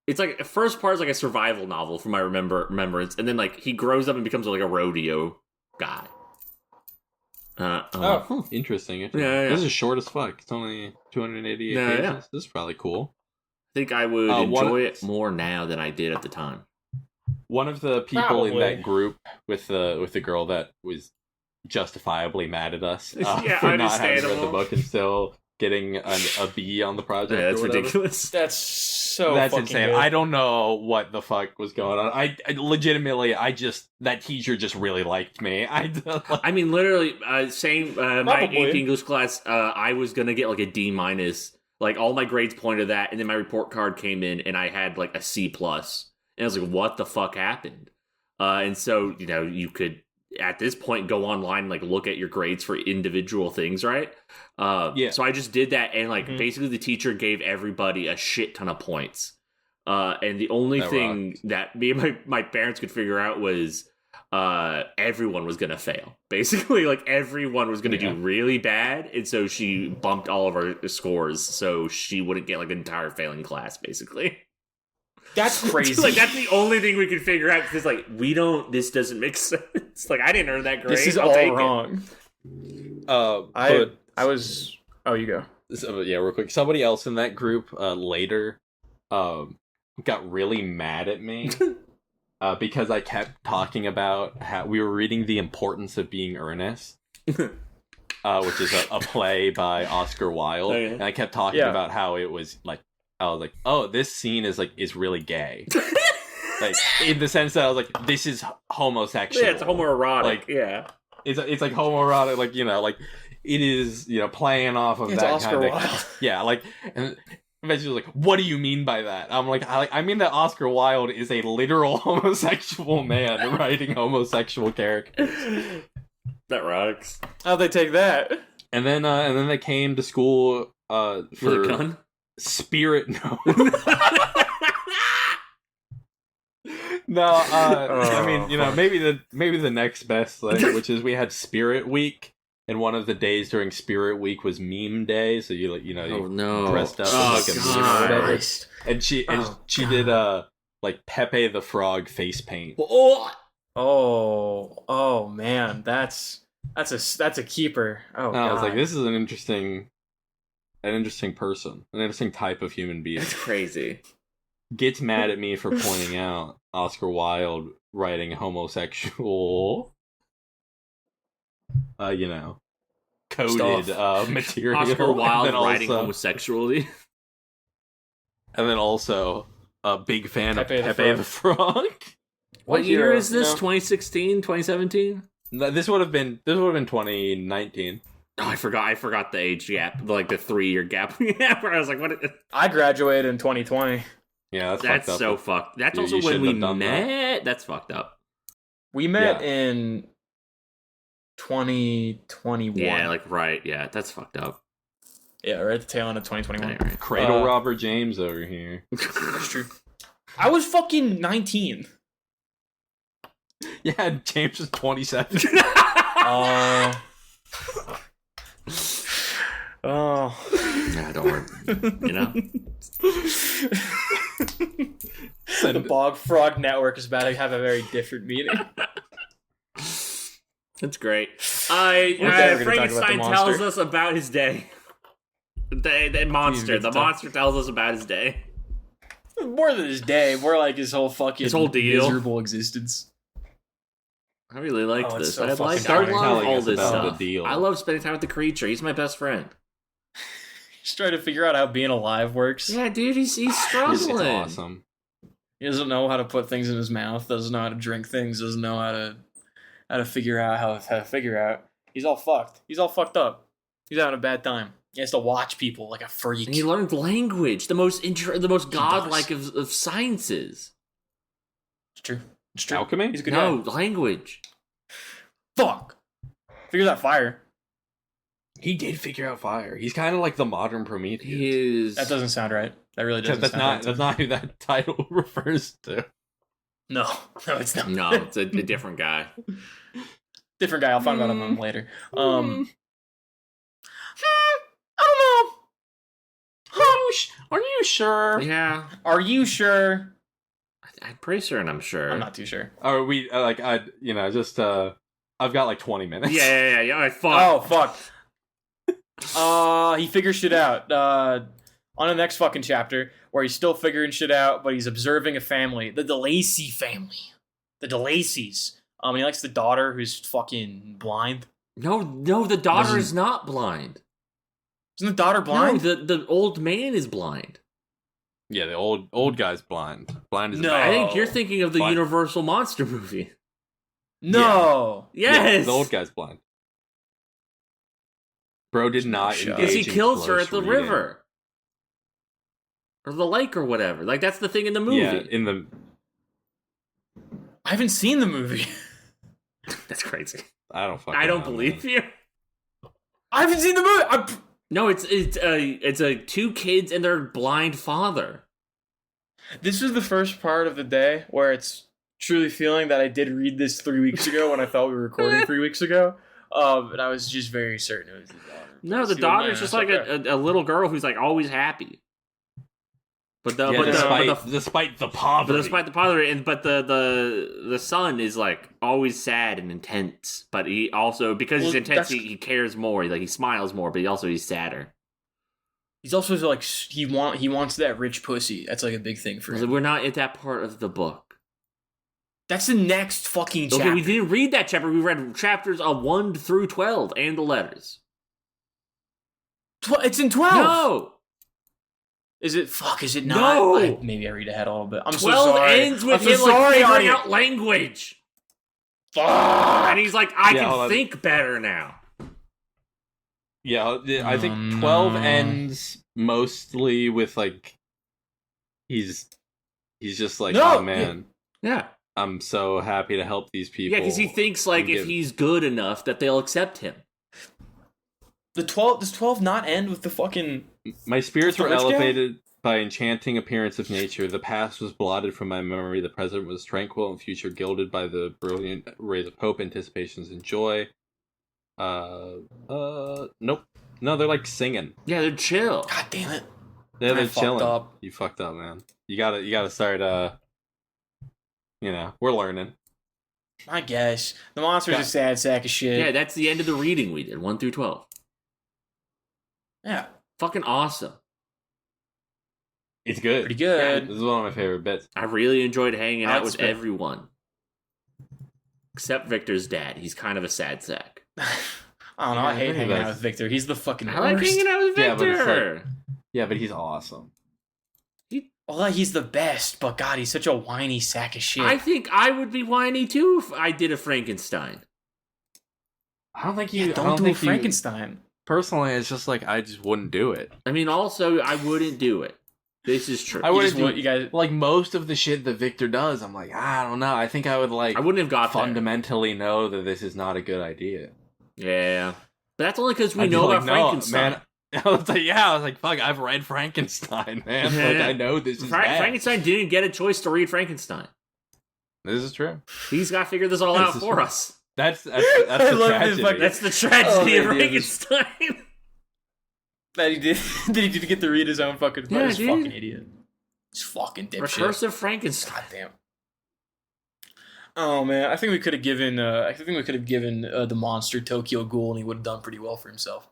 C: It's like the first part is like a survival novel from my remembrance, and then like he grows up and becomes like a rodeo guy.
B: Interesting.
C: Yeah.
B: This is short as fuck. It's only 288 pages.
C: Yeah.
B: This is probably cool.
C: I think I would enjoy it more now than I did at the time.
B: One of the people in
A: Probably.
B: that group with the girl that was justifiably mad at us
C: Yeah,
B: for not having read
C: understandable.
B: the book and still getting a B on the project.
C: Yeah, that's
B: or whatever.
C: ridiculous.
A: That's so
B: That's
A: fucking
B: insane.
A: good.
B: I don't know what the fuck was going on. I legitimately, that teacher just really liked me.
C: I mean, literally, same. My
A: Probably.
C: AP English class, I was gonna get like a D minus. Like all my grades pointed to that, and then my report card came in, and I had like a C plus. And I was like, "What the fuck happened?" And so you could at this point go online and like look at your grades for individual things, right?
B: Yeah.
C: So I just did that, and like
A: Mhm.
C: basically the teacher gave everybody a shit ton of points. And the only
B: That
C: thing
B: rocks.
C: that me and my parents could figure out was everyone was gonna fail. Basically, like everyone was gonna do really bad, and so she bumped all of our scores so she wouldn't get like an entire failing class. Basically,
A: That's crazy.
C: like that's the only thing we could figure out because like this doesn't make sense. Like I didn't earn that grade.
A: This is
C: I'll
A: all
C: take it.
A: wrong. I was. Oh, you go.
B: Yeah, real quick. Somebody else in that group later got really mad at me because I kept talking about how we were reading The Importance of Being Earnest, which is a play by Oscar Wilde,
C: Oh, yeah.
B: and I kept talking about how it was like, I was like, oh, this scene is really gay. Like in the sense that I was like, this is homosexual.
C: Yeah, it's homoerotic.
B: Like,
C: yeah.
B: It's like homoerotic, like like it is playing off of
A: It's
B: that
A: Oscar
B: kind of
A: Wilde.
B: yeah, like and eventually was like, what do you mean by that? I'm like, I mean that Oscar Wilde is a literal homosexual man writing homosexual characters.
C: That rocks.
A: How'd they take that?
B: And then they came to school
C: With a
B: for
C: gun?
B: spirit no I mean
A: fuck.
B: maybe the next best thing, which is we had Spirit Week, and one of the days during Spirit Week was Meme Day, so you
C: Oh no!
B: dressed up
C: Oh,
B: as like a meme or
C: God.
B: whatever.
A: Christ.
B: And she did like Pepe the Frog face paint.
A: Oh man, that's a keeper. Oh,
B: And I was like,
A: God.
B: this is an interesting person, an interesting type of human being.
C: That's crazy.
B: Gets mad at me for pointing out Oscar Wilde writing homosexual, coded material.
C: Oscar Wilde
B: and then
C: writing
B: also,
C: homosexuality.
B: and then also a big fan
A: Pepe
B: of
A: the
B: Pepe the Frog.
C: What year
A: hero,
C: is this?
A: you know?
C: 2016, 2017?
B: No, this would have been 2019.
C: Oh, I forgot the age gap, like the 3-year gap. Yeah, where I was like, what?
A: I graduated in 2020.
B: Yeah, that's
C: That's
B: fucked up.
C: so fucked. That's
B: You
C: also when
B: shouldn't
C: we
B: have done that.
C: met. That's fucked up.
A: We met in 2021.
C: Yeah, like right. Yeah, that's fucked up.
A: Yeah, right at the tail end of 2021.
C: Anyway.
B: Cradle Robert James over here.
A: That's true. I was fucking 19.
B: Yeah, James was 27.
A: Oh.
C: Nah, don't worry. You know.
A: The Bog Frog Network is about to have a very different meeting.
C: That's great.
A: We're gonna talk about the
C: Frankenstein
A: monster.
C: tells us about his day. The monster.
A: He's
C: The
A: tough.
C: monster tells us about his day.
A: More than his day, more like his whole fucking
C: His whole deal.
A: miserable existence.
C: I really liked
A: Oh, it's
C: this.
A: so
C: I
A: fucking
C: love
A: dark.
B: Telling
C: all
B: us
C: this
B: about
C: stuff.
B: the deal.
C: I love spending time with the creature. He's my best friend.
A: He's trying to figure out how being alive works.
C: Yeah, dude, he's
B: It's
C: struggling.
B: awesome.
A: He doesn't know how to put things in his mouth, doesn't know how to drink things, doesn't know how to figure out how to figure out. He's all fucked. He's all fucked up. He's having a bad time. He has to watch people like a freak.
C: And he learned language, the most
A: does.
C: godlike of sciences.
A: It's true. It's true.
B: Alchemy?
A: He's a good
C: No,
A: guy.
C: language.
A: Fuck. Figures out fire.
B: He did figure out fire. He's kind of like the modern Prometheus.
C: He is.
A: That doesn't sound right. That really doesn't sound right.
B: That's not who that title refers to.
A: No, it's not.
C: No, it's a different guy.
A: Different guy. I'll find out about him later. I don't know.
B: Are you sure?
C: Yeah,
A: Are you sure?
C: I'm pretty certain. I'm sure.
A: I'm not too sure.
B: Are we I've got like 20 minutes.
C: Yeah. All right, fuck.
A: Oh fuck. He figures shit out. On the next fucking chapter, where he's still figuring shit out, but he's observing a family, the DeLacy family, the DeLacy's. He likes the daughter who's fucking blind.
C: No, the daughter is not blind.
A: Isn't the daughter blind?
C: No, the old man is blind.
B: Yeah, the old guy's blind. Blind as a
A: No.
B: bat.
C: I think you're thinking of the
B: Blind.
C: Universal Monster movie.
A: No.
C: Yes.
B: Yeah, the old guy's blind. Bro did not
A: Shut up.
B: engage
C: Because he
B: in
C: kills her
B: close
C: at the
B: reading.
C: river. Or the lake or whatever. Like, that's the thing in the movie.
B: Yeah, in the...
A: I haven't seen the movie.
C: That's crazy.
B: I don't fucking
C: I don't
B: know,
C: believe
B: man.
C: you.
A: I haven't seen the movie.
C: No, it's two kids and their blind father.
A: This was the first part of the day where it's truly feeling that I did read this 3 weeks ago when I thought we were recording 3 weeks ago. And I was just very certain it was the daughter.
C: No, the
A: It's
C: daughter's
A: man,
C: just
A: that's
C: like
A: okay.
C: a little girl who's like always happy. But
B: Despite the poverty.
C: despite the poverty, but the son is like always sad and intense. But he also, because he's
A: Well,
C: intense,
A: that's-
C: he cares more. He smiles more, but he's sadder.
A: He's also like he wants that rich pussy. That's like a big thing for him.
C: We're not at that part of the book.
A: That's the next fucking chapter.
C: Okay, we didn't read that chapter. We read chapters 1 through 12 and the letters.
A: It's in 12.
C: No,
A: Is it? Fuck. Is it not?
C: No.
A: Maybe I read ahead a little bit. I'm
C: 12
A: so sorry.
C: ends with
A: I'm so
C: him like
A: sorry,
C: figuring
A: audience.
C: out language,
A: Fuck.
C: and he's like, I
B: Yeah, hold
C: can
B: on.
C: think better now.
B: Yeah, I think 12
A: no.
B: ends mostly with like he's just like,
A: No,
B: oh man,
C: Yeah,
B: I'm so happy to help these people.
C: yeah, because he thinks like if he's good enough that they'll accept him.
A: Does 12 not end with the fucking?
B: My spirits were
A: Rich guy?
B: elevated by enchanting appearance of nature. The past was blotted from my memory. The present was tranquil and future gilded by the brilliant rays of hope, anticipations, and joy. Nope. No, they're like singing.
C: Yeah, they're chill.
A: God damn it.
B: They're
A: I fucked
B: chilling.
A: up.
B: You fucked up, man. You gotta start. We're learning.
A: I guess the monster's
B: Yeah.
A: a sad sack of shit.
C: Yeah, that's the end of the reading we did, 1 through 12.
A: Yeah.
C: Fucking awesome.
B: It's good.
A: Pretty good.
B: This is one of my favorite bits.
C: I really enjoyed hanging out with
A: That's fair.
C: everyone. Except Victor's dad. He's kind of a sad sack.
A: I don't know. I
B: Yeah,
A: hate
B: very
A: hanging out
B: nice.
A: with Victor. He's the fucking
C: I like
A: worst.
C: hanging out with
B: Yeah, but it's
C: Victor.
B: Yeah, but he's awesome.
A: Well, he's the best, but God, he's such a whiny sack of shit.
C: I think I would be whiny too if I did a Frankenstein.
B: I don't think
A: Yeah,
B: you. I
A: don't
B: don't
A: do
B: think you.
A: Frankenstein.
B: Personally, it's just like I just wouldn't do it.
C: I mean, also, I wouldn't do it. This is true.
B: I
A: You
B: wouldn't
A: just
B: do
A: want you guys.
B: like most of the shit that Victor does. I'm like, I don't know. I think I would like
C: I wouldn't have got there.
B: fundamentally know that this is not a good idea.
C: Yeah. But that's only because we
B: I'd be
C: know
B: like,
C: about
B: no,
C: Frankenstein.
B: man. I was like, yeah. I was like, fuck. I've read Frankenstein, man. Like, I know this is bad.
C: Frankenstein didn't get a choice to read Frankenstein.
B: This is true.
C: He's got to figure this all
B: This
C: out
B: is
C: for
B: true.
C: us.
B: That's
A: I
B: the
A: love this
B: tragedy.
A: fucking-
C: That's the tragedy
A: Oh,
C: of
A: man, yeah, this-
C: Frankenstein.
A: That he did. Did he did get to read his own fucking?
C: Yeah,
A: He's a
C: dude.
A: fucking idiot. He's fucking dipshit.
C: Recursive Frankenstein.
A: God damn. Oh man, I think we could have given. The monster Tokyo Ghoul, and he would have done pretty well for himself.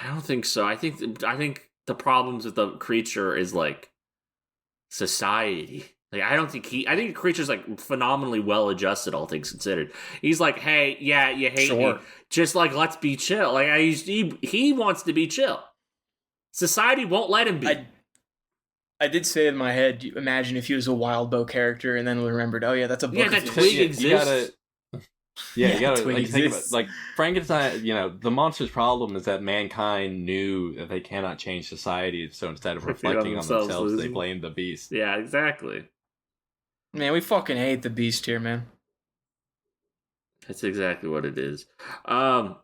C: I don't think so. I think the problems with the creature is like society. Like I think the creature's like phenomenally well adjusted, all things considered. He's like, hey, yeah, you hate
A: Sure.
C: me. Just like let's be chill. Like he wants to be chill. Society won't let him be.
A: I did say in my head, imagine if he was a Wild Bow character, and then remembered, oh yeah, that's a book.
C: Yeah,
A: of
C: that
A: his.
C: twig
B: You
C: exists.
B: gotta,
A: Yeah,
B: you gotta
A: twig
B: like think about
A: exists.
B: like Frankenstein. The monster's problem is that mankind knew that they cannot change society, so instead of
C: They feed on
B: reflecting on
C: themselves,
B: themselves, they
C: losing.
B: blame the beast.
C: Yeah, exactly.
A: Man, we fucking hate the beast here, man.
C: That's exactly what it is.
A: I'm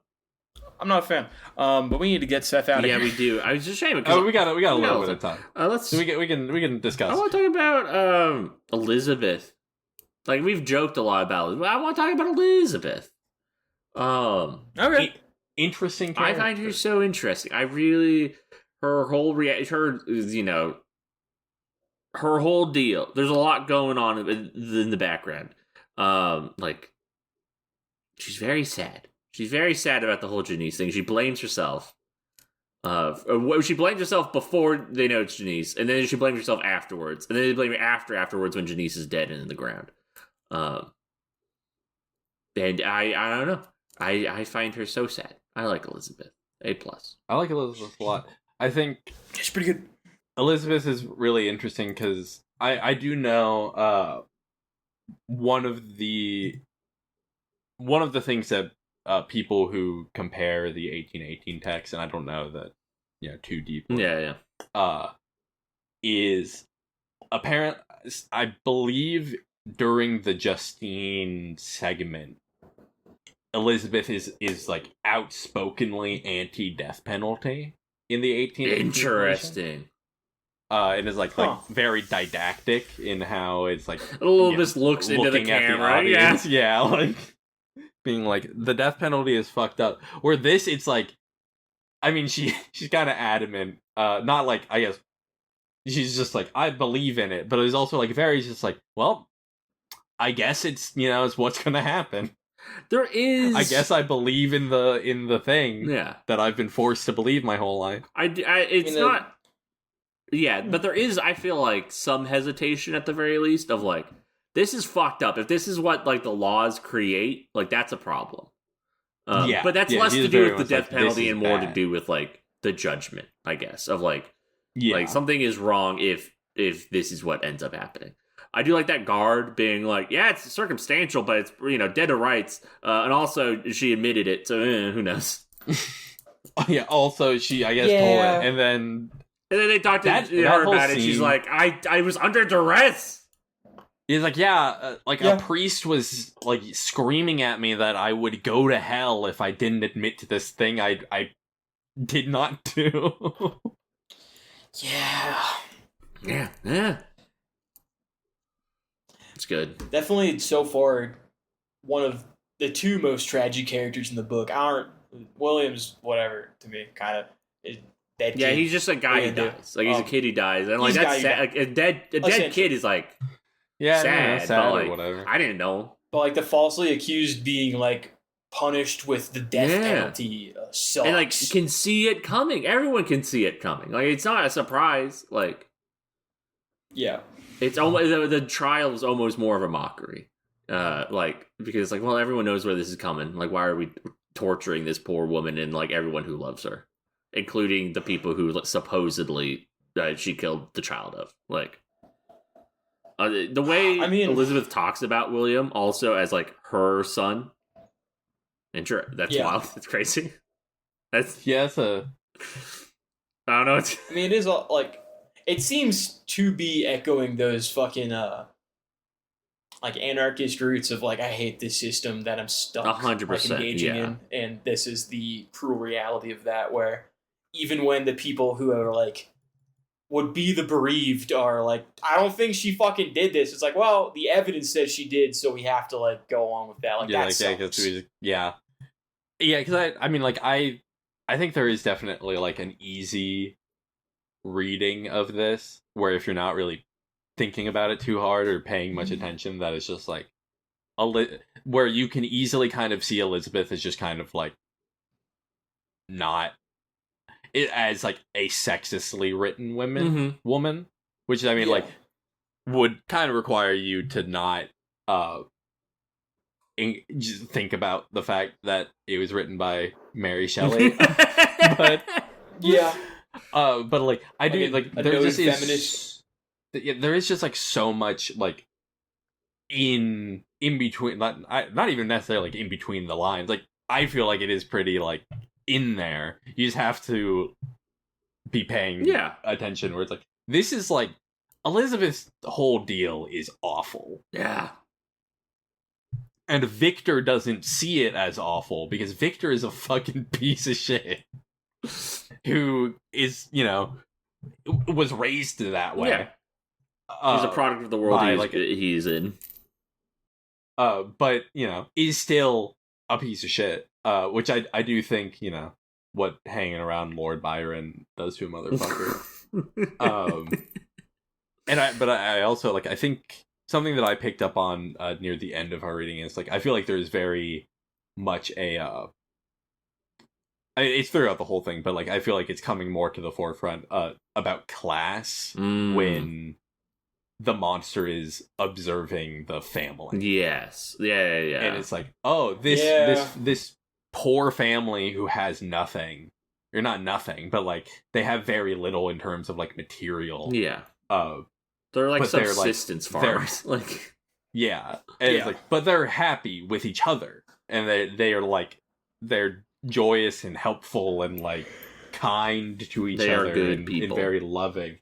A: not a fan. But we need to get Seth out of here.
C: Yeah, we do. I was just ashamed.
B: We got a little bit of time.
C: Let's.
B: So we can discuss.
C: I want to talk about Elizabeth. Like, we've joked a lot about it, but I want to talk about Elizabeth.
A: Okay.
B: Interesting character.
C: I find her so interesting. I really, her whole her whole deal. There's a lot going on in the background. Like, she's very sad. She's very sad about the whole Janice thing. She blames herself. She blames herself before they know it's Janice, and then she blames herself afterwards, and then they blame her afterwards when Janice is dead and in the ground. And I don't know. I find her so sad. I like Elizabeth. A+.
B: I like Elizabeth a lot. I think
A: She's pretty good.
B: Elizabeth is really interesting because I do know one of the things that people who compare the 1818 text, and I don't know that too deeply.
C: Yeah.
B: Is apparent. I believe during the Justine segment, Elizabeth is like outspokenly anti-death penalty in the 1818.
C: Interesting.
B: And is like very didactic in how it's like
C: a little bit looks into the camera.
B: Yeah, like being like the death penalty is fucked up. Where this, it's like, I mean, she's kind of adamant. Not like, I guess she's just like, I believe in it, but it was also like very just like, well, I guess it's it's what's gonna happen.
C: There is.
B: I guess I believe in the thing that I've been forced to believe my whole life.
C: It's not. Yeah, but there is, I feel like, some hesitation at the very least of like, this is fucked up. If this is what like the laws create, like that's a problem. But that's less to do with the death penalty and more to do with like the judgment, I guess, of like something is wrong if this is what ends up happening. I do like that guard being like, yeah, it's circumstantial, but it's dead to rights, and also she admitted it, so who knows?
B: Also she I guess told it, and then
C: they talked to her about it. She's like, I was under duress.
B: He's like, a priest was like screaming at me that I would go to hell if I didn't admit to this thing I did not do.
C: Yeah. It's good.
A: Definitely, so far, one of the two most tragic characters in the book. William's whatever to me, kind of. Dead kid.
C: He's just a guy who dies. Like, he's a kid who dies, and like that's sad. Like, a dead kid is like sad, but like,
B: or whatever.
C: I didn't know.
A: But like the falsely accused being like punished with the death penalty sucks.
C: And like can see it coming. Everyone can see it coming. Like, it's not a surprise. Like, it's almost the trial is almost more of a mockery. Like, because like, well, everyone knows where this is coming. Like, why are we torturing this poor woman and like everyone who loves her, including the people who supposedly she killed the child of? Like, the way Elizabeth talks about William also as like her son. And that's wild. It's crazy. I don't know.
A: It is like, it seems to be echoing those fucking like anarchist roots of like, I hate this system that I'm stuck
C: 100%
A: engaging in, and this is the cruel reality of that, where even when the people who are like would be the bereaved are like, I don't think she fucking did this. It's like, well, the evidence says she did, so we have to like go along with that. Like, that sucks.
B: Because I think there is definitely like an easy reading of this, where if you're not really thinking about it too hard or paying much attention, that it's just like where you can easily kind of see Elizabeth as just kind of like not it as like a sexistly written woman, which like would kind of require you to not just think about the fact that it was written by Mary Shelley. But like I do like there just is there is just like so much like in between, not even necessarily like in between the lines. Like, I feel like it is pretty like in there. You just have to be paying attention, where it's like, this is like Elizabeth's whole deal is awful.
C: Yeah.
B: And Victor doesn't see it as awful because Victor is a fucking piece of shit who is, was raised that way.
C: Yeah. He's a product of the world he's in.
B: But, is still a piece of shit. Which I do think, what hanging around Lord Byron does to a motherfucker. But I also, I think something that I picked up on near the end of our reading is, I feel like there's very much it's throughout the whole thing, but, I feel like it's coming more to the forefront about class when the monster is observing the family.
C: Yes. Yeah.
B: And it's this poor family who has nothing, or not nothing, but they have very little in terms of material.
C: Yeah. They're subsistence farmers.
B: Yeah. And it's but they're happy with each other, and they are they're joyous and helpful and kind to each
C: they
B: other
C: are good
B: and
C: people.
B: very loving.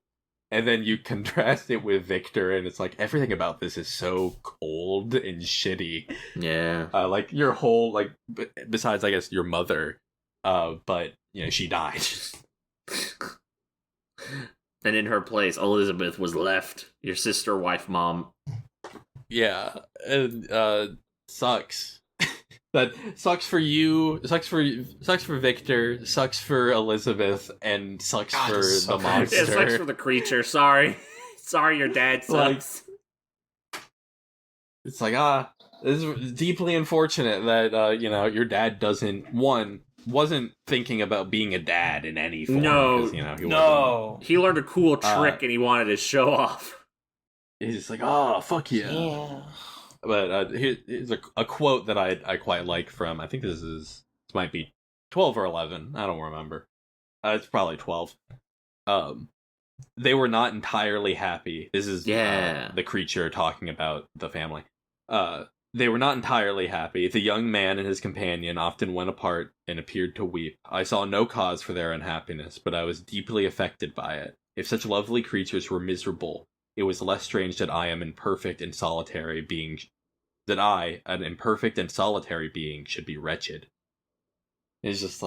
B: And then you contrast it with Victor, and it's everything about this is so cold and shitty.
C: Yeah.
B: Your whole, besides, I guess, your mother, but, she died.
C: And in her place, Elizabeth was left. Your sister, wife, mom.
B: Yeah. And, sucks. That sucks for you, sucks for Victor, sucks for Elizabeth, and sucks for the monster.
C: It sucks for the creature, sorry. Sorry your dad sucks.
B: It's this is deeply unfortunate that, your dad wasn't thinking about being a dad in any form.
C: No. He learned a cool trick and he wanted to show off.
B: He's just fuck yeah. But here's a quote that I quite like from, I think this might be 12 or 11, I don't remember. It's probably 12. They were not entirely happy. This is the creature talking about the family. They were not entirely happy. The young man and his companion often went apart and appeared to weep. I saw no cause for their unhappiness, but I was deeply affected by it. If such lovely creatures were miserable, it was less strange that I, an imperfect and solitary being, should be wretched. It's just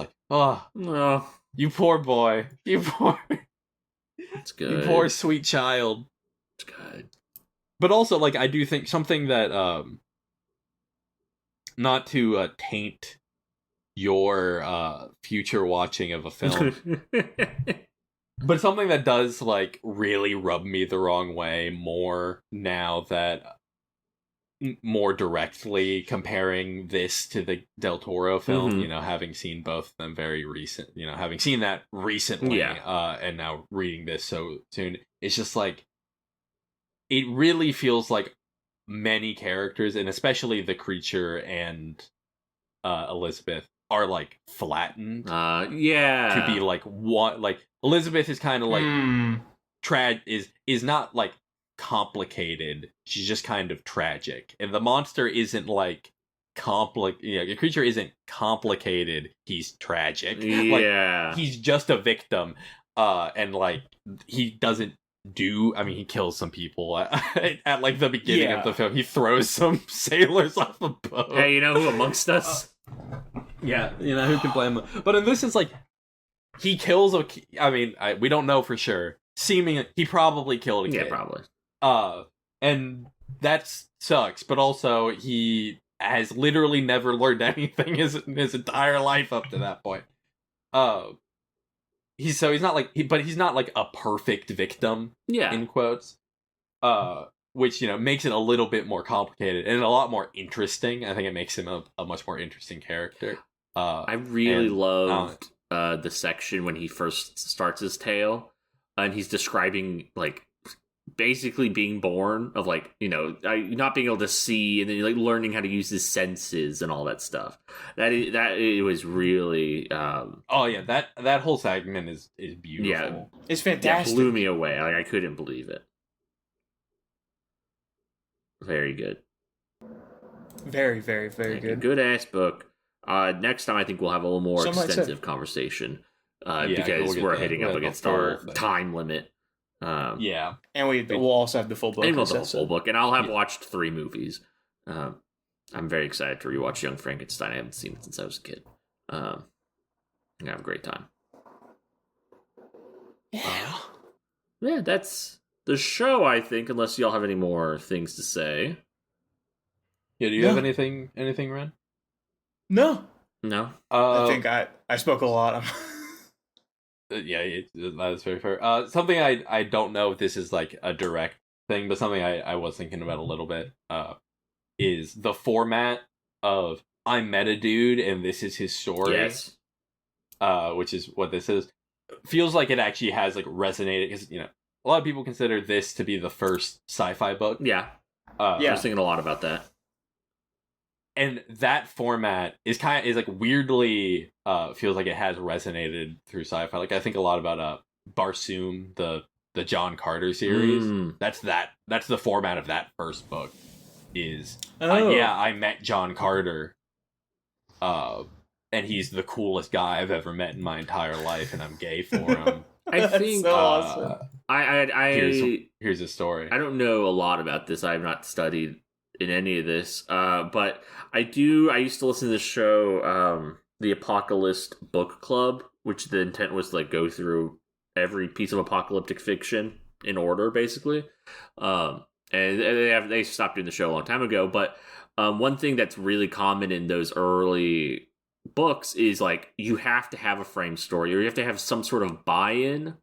B: you poor boy.
C: It's good.
B: You poor sweet child.
C: It's good.
B: But also, I do think something that, not to taint your future watching of a film, but something that does, really rub me the wrong way more now that more directly comparing this to the Del Toro film, having seen both of them very recent, having seen that recently, and now reading this so soon, it's just it really feels like many characters, and especially the creature and Elizabeth, are flattened.
C: To
B: be one, Elizabeth is kind of is not complicated. She's just kind of tragic, and the monster isn't the creature isn't complicated. He's tragic. He's just a victim, and he doesn't he kills some people at the beginning of the film. He throws some sailors off a boat.
C: Hey, who amongst us?
B: Who can blame him? But in this, it's he kills we don't know for sure. Seemingly, he probably killed a kid.
C: Yeah, probably.
B: And that sucks, but also he has literally never learned anything his entire life up to that point. He's not but he's not a perfect victim.
C: Yeah.
B: In quotes. Which, makes it a little bit more complicated and a lot more interesting. I think it makes him a much more interesting character.
C: I really loved the section when he first starts his tale, and he's describing basically being born of not being able to see, and then learning how to use his senses and all that stuff. It was really
B: that whole segment is beautiful.
A: Yeah, it's fantastic.
C: It blew me away. I couldn't believe it. Very good.
A: Very, very, very good.
C: Good ass book. Next time I think we'll have a little more extensive conversation because we're hitting up against our time limit.
A: And we'll also have the full book.
C: And we'll have the full book, and I'll have watched 3 movies. I'm very excited to rewatch Young Frankenstein. I haven't seen it since I was a kid. I'm gonna have a great time. Yeah, that's the show, I think, unless y'all have any more things to say.
B: Yeah, do you have anything, Ren?
A: No.
C: No?
A: I think I spoke a lot.
B: Yeah, that's very fair. Something I don't know if this is like a direct thing, but something I was thinking about a little bit is the format of I met a dude and this is his story.
C: Yes.
B: Which is what this is. Feels like it actually has like resonated because a lot of people consider this to be the first sci-fi book.
C: Yeah. I was thinking a lot about that.
B: And that format is like weirdly feels like it has resonated through sci-fi. Like I think a lot about Barsoom, the John Carter series. That's the format of that first book. Is I met John Carter, and he's the coolest guy I've ever met in my entire life, and I'm gay for him.
C: I think
A: so awesome.
B: Here's his story.
C: I don't know a lot about this. I have not studied in any of this, but I used to listen to this show, the Apocalypse Book Club, which the intent was to like go through every piece of apocalyptic fiction in order, basically. And they stopped doing the show a long time ago. But one thing that's really common in those early books is like you have to have a frame story, or you have to have some sort of buy-in,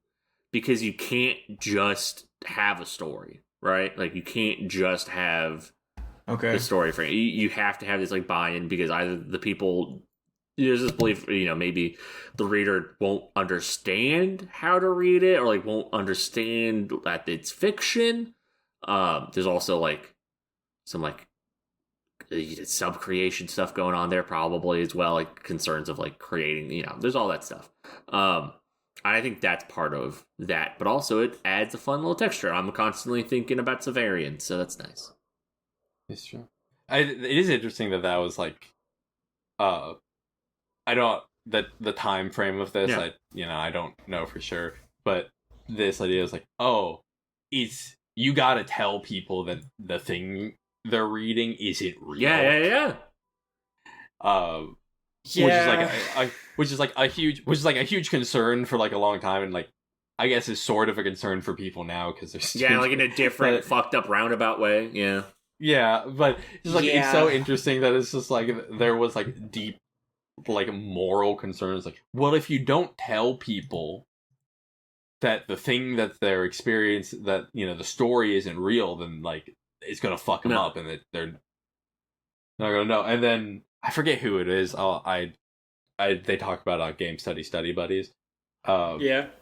C: because you can't just have a story, right? Like you can't just have the story frame. You have to have this like buy-in, because either the people, there's this belief, maybe the reader won't understand how to read it, or like won't understand that it's fiction. There's also like some like sub-creation stuff going on there probably as well, like concerns of like creating, there's all that stuff. I think that's part of that, but also it adds a fun little texture. I'm constantly thinking about Severian, so that's nice.
B: It's true. It is interesting that was like, I don't the time frame of this. I don't know for sure, but this idea is like, you gotta tell people that the thing they're reading isn't real.
C: Yeah.
B: Which is like a huge concern for like a long time, and like I guess is sort of a concern for people now because they're
C: like in a different fucked up roundabout way.
B: Yeah, but it's like it's so interesting that it's just like there was like deep like moral concerns, like, well, if you don't tell people that the thing that they're experiencing, that the story isn't real, then like it's gonna fuck them up, and that they're not gonna know. And then I forget who it is. They talk about game study buddies.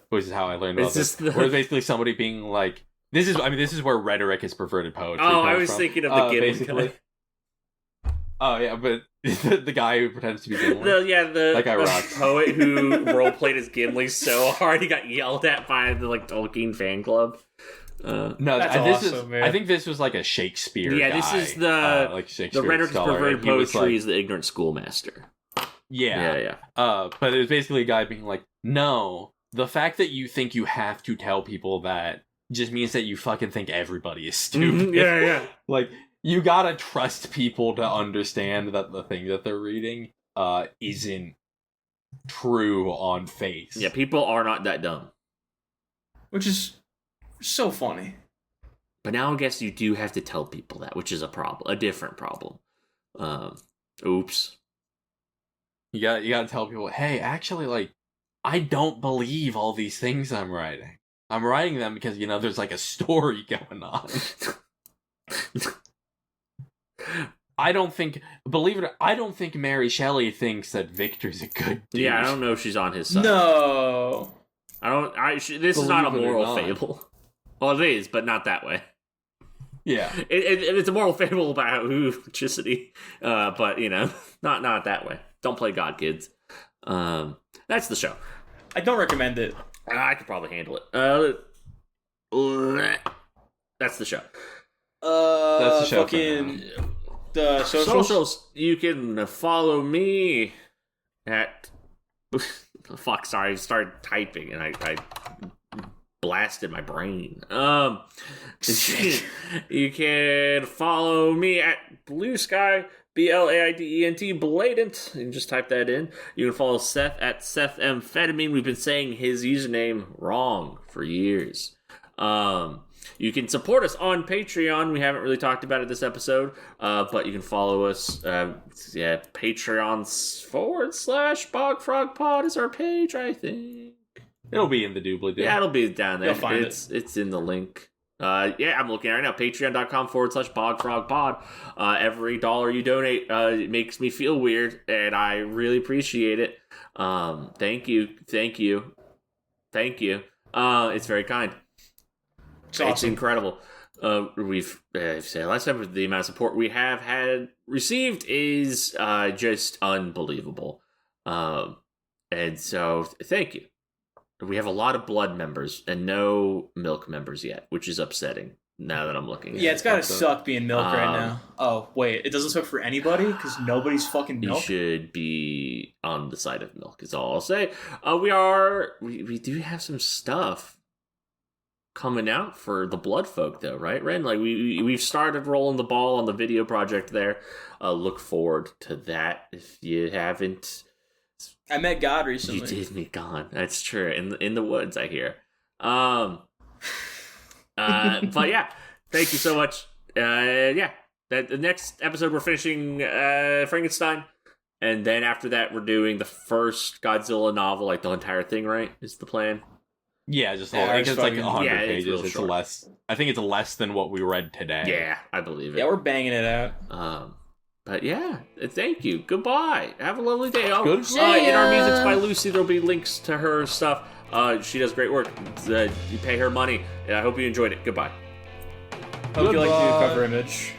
B: Which is how I learned about this. Where it's basically somebody being like, this is where rhetoric is perverted poetry.
C: Oh, I was thinking of the Gimli basically.
B: Oh yeah, but the guy who pretends to be Gimli.
C: That
B: guy rocks.
C: Poet who roleplayed as Gimli so hard he got yelled at by the like Tolkien fan club.
B: I think this was like a Shakespeare.
C: Yeah,
B: guy,
C: this is the rhetoric is perverted poetry is the ignorant schoolmaster.
B: Yeah. But it was basically a guy being like, no, the fact that you think you have to tell people that just means that you fucking think everybody is stupid.
C: Yeah.
B: Like, you gotta trust people to understand that the thing that they're reading isn't true on face.
C: Yeah, people are not that dumb.
A: Which is so funny.
C: But now I guess you do have to tell people that, which is a different problem. Oops.
B: You gotta tell people, hey, actually, like, I don't believe all these things I'm writing. I'm writing them because, there's like a story going on. I don't think Mary Shelley thinks that Victor's a good dude.
C: Yeah, I don't know if she's on his side.
A: No.
C: This is not a moral fable. Well, it is, but not that way.
B: Yeah.
C: It's a moral fable about electricity, but, not that way. Don't play God, kids. That's the show.
A: I don't recommend it.
C: I could probably handle it. That's the show.
B: That's the show.
A: Fucking the socials.
C: You can follow me at. Fuck! Sorry, I started typing and I blasted my brain. You can follow me at Blue Sky BLAIDENT, Blatant. You can just type that in. You can follow Seth at SethAmphetamine. We've been saying his username wrong for years. You can support us on Patreon. We haven't really talked about it this episode, but you can follow us. Patreon.com/BogFrogPod is our page, I think.
B: It'll be in the doobly-doo.
C: Yeah, it'll be down there.
A: You'll find
C: It's in the link. I'm looking at it right now. Patreon.com/BogFrogPod. Every $1 you donate it makes me feel weird, and I really appreciate it. Thank you. It's very kind.
A: It's awesome.
C: It's incredible. We've said last time, the amount of support we have received is just unbelievable. And so thank you. We have a lot of blood members and no milk members yet, which is upsetting now that I'm looking at it.
A: Yeah, it's gotta suck being milk right now. Oh, wait, it doesn't suck for anybody? Because nobody's fucking milk?
C: You should be on the side of milk, is all I'll say. We do have some stuff coming out for the blood folk, though, right, Ren? Like, we've started rolling the ball on the video project there. Look forward to that if you haven't.
A: I met God recently.
C: You did meet God. That's true. In the woods, I hear. But yeah, thank you so much. The next episode we're finishing Frankenstein, and then after that we're doing the first Godzilla novel, like the entire thing. Right? Is the plan?
B: Yeah, just
A: Yeah,
B: I think it's like
A: fucking-
B: 100
C: yeah, it's
B: pages.
C: real
B: It's
C: short.
B: less. I think it's less than what we read today.
C: Yeah, I believe it.
A: Yeah, we're banging it out.
C: But yeah, thank you. Goodbye. Have a lovely day. Oh,
B: Good.
C: in our music's by Lucy, there'll be links to her stuff. She does great work. You pay her money. I hope you enjoyed it. Goodbye.
A: Hope you like the
B: Goodbye.
A: cover image.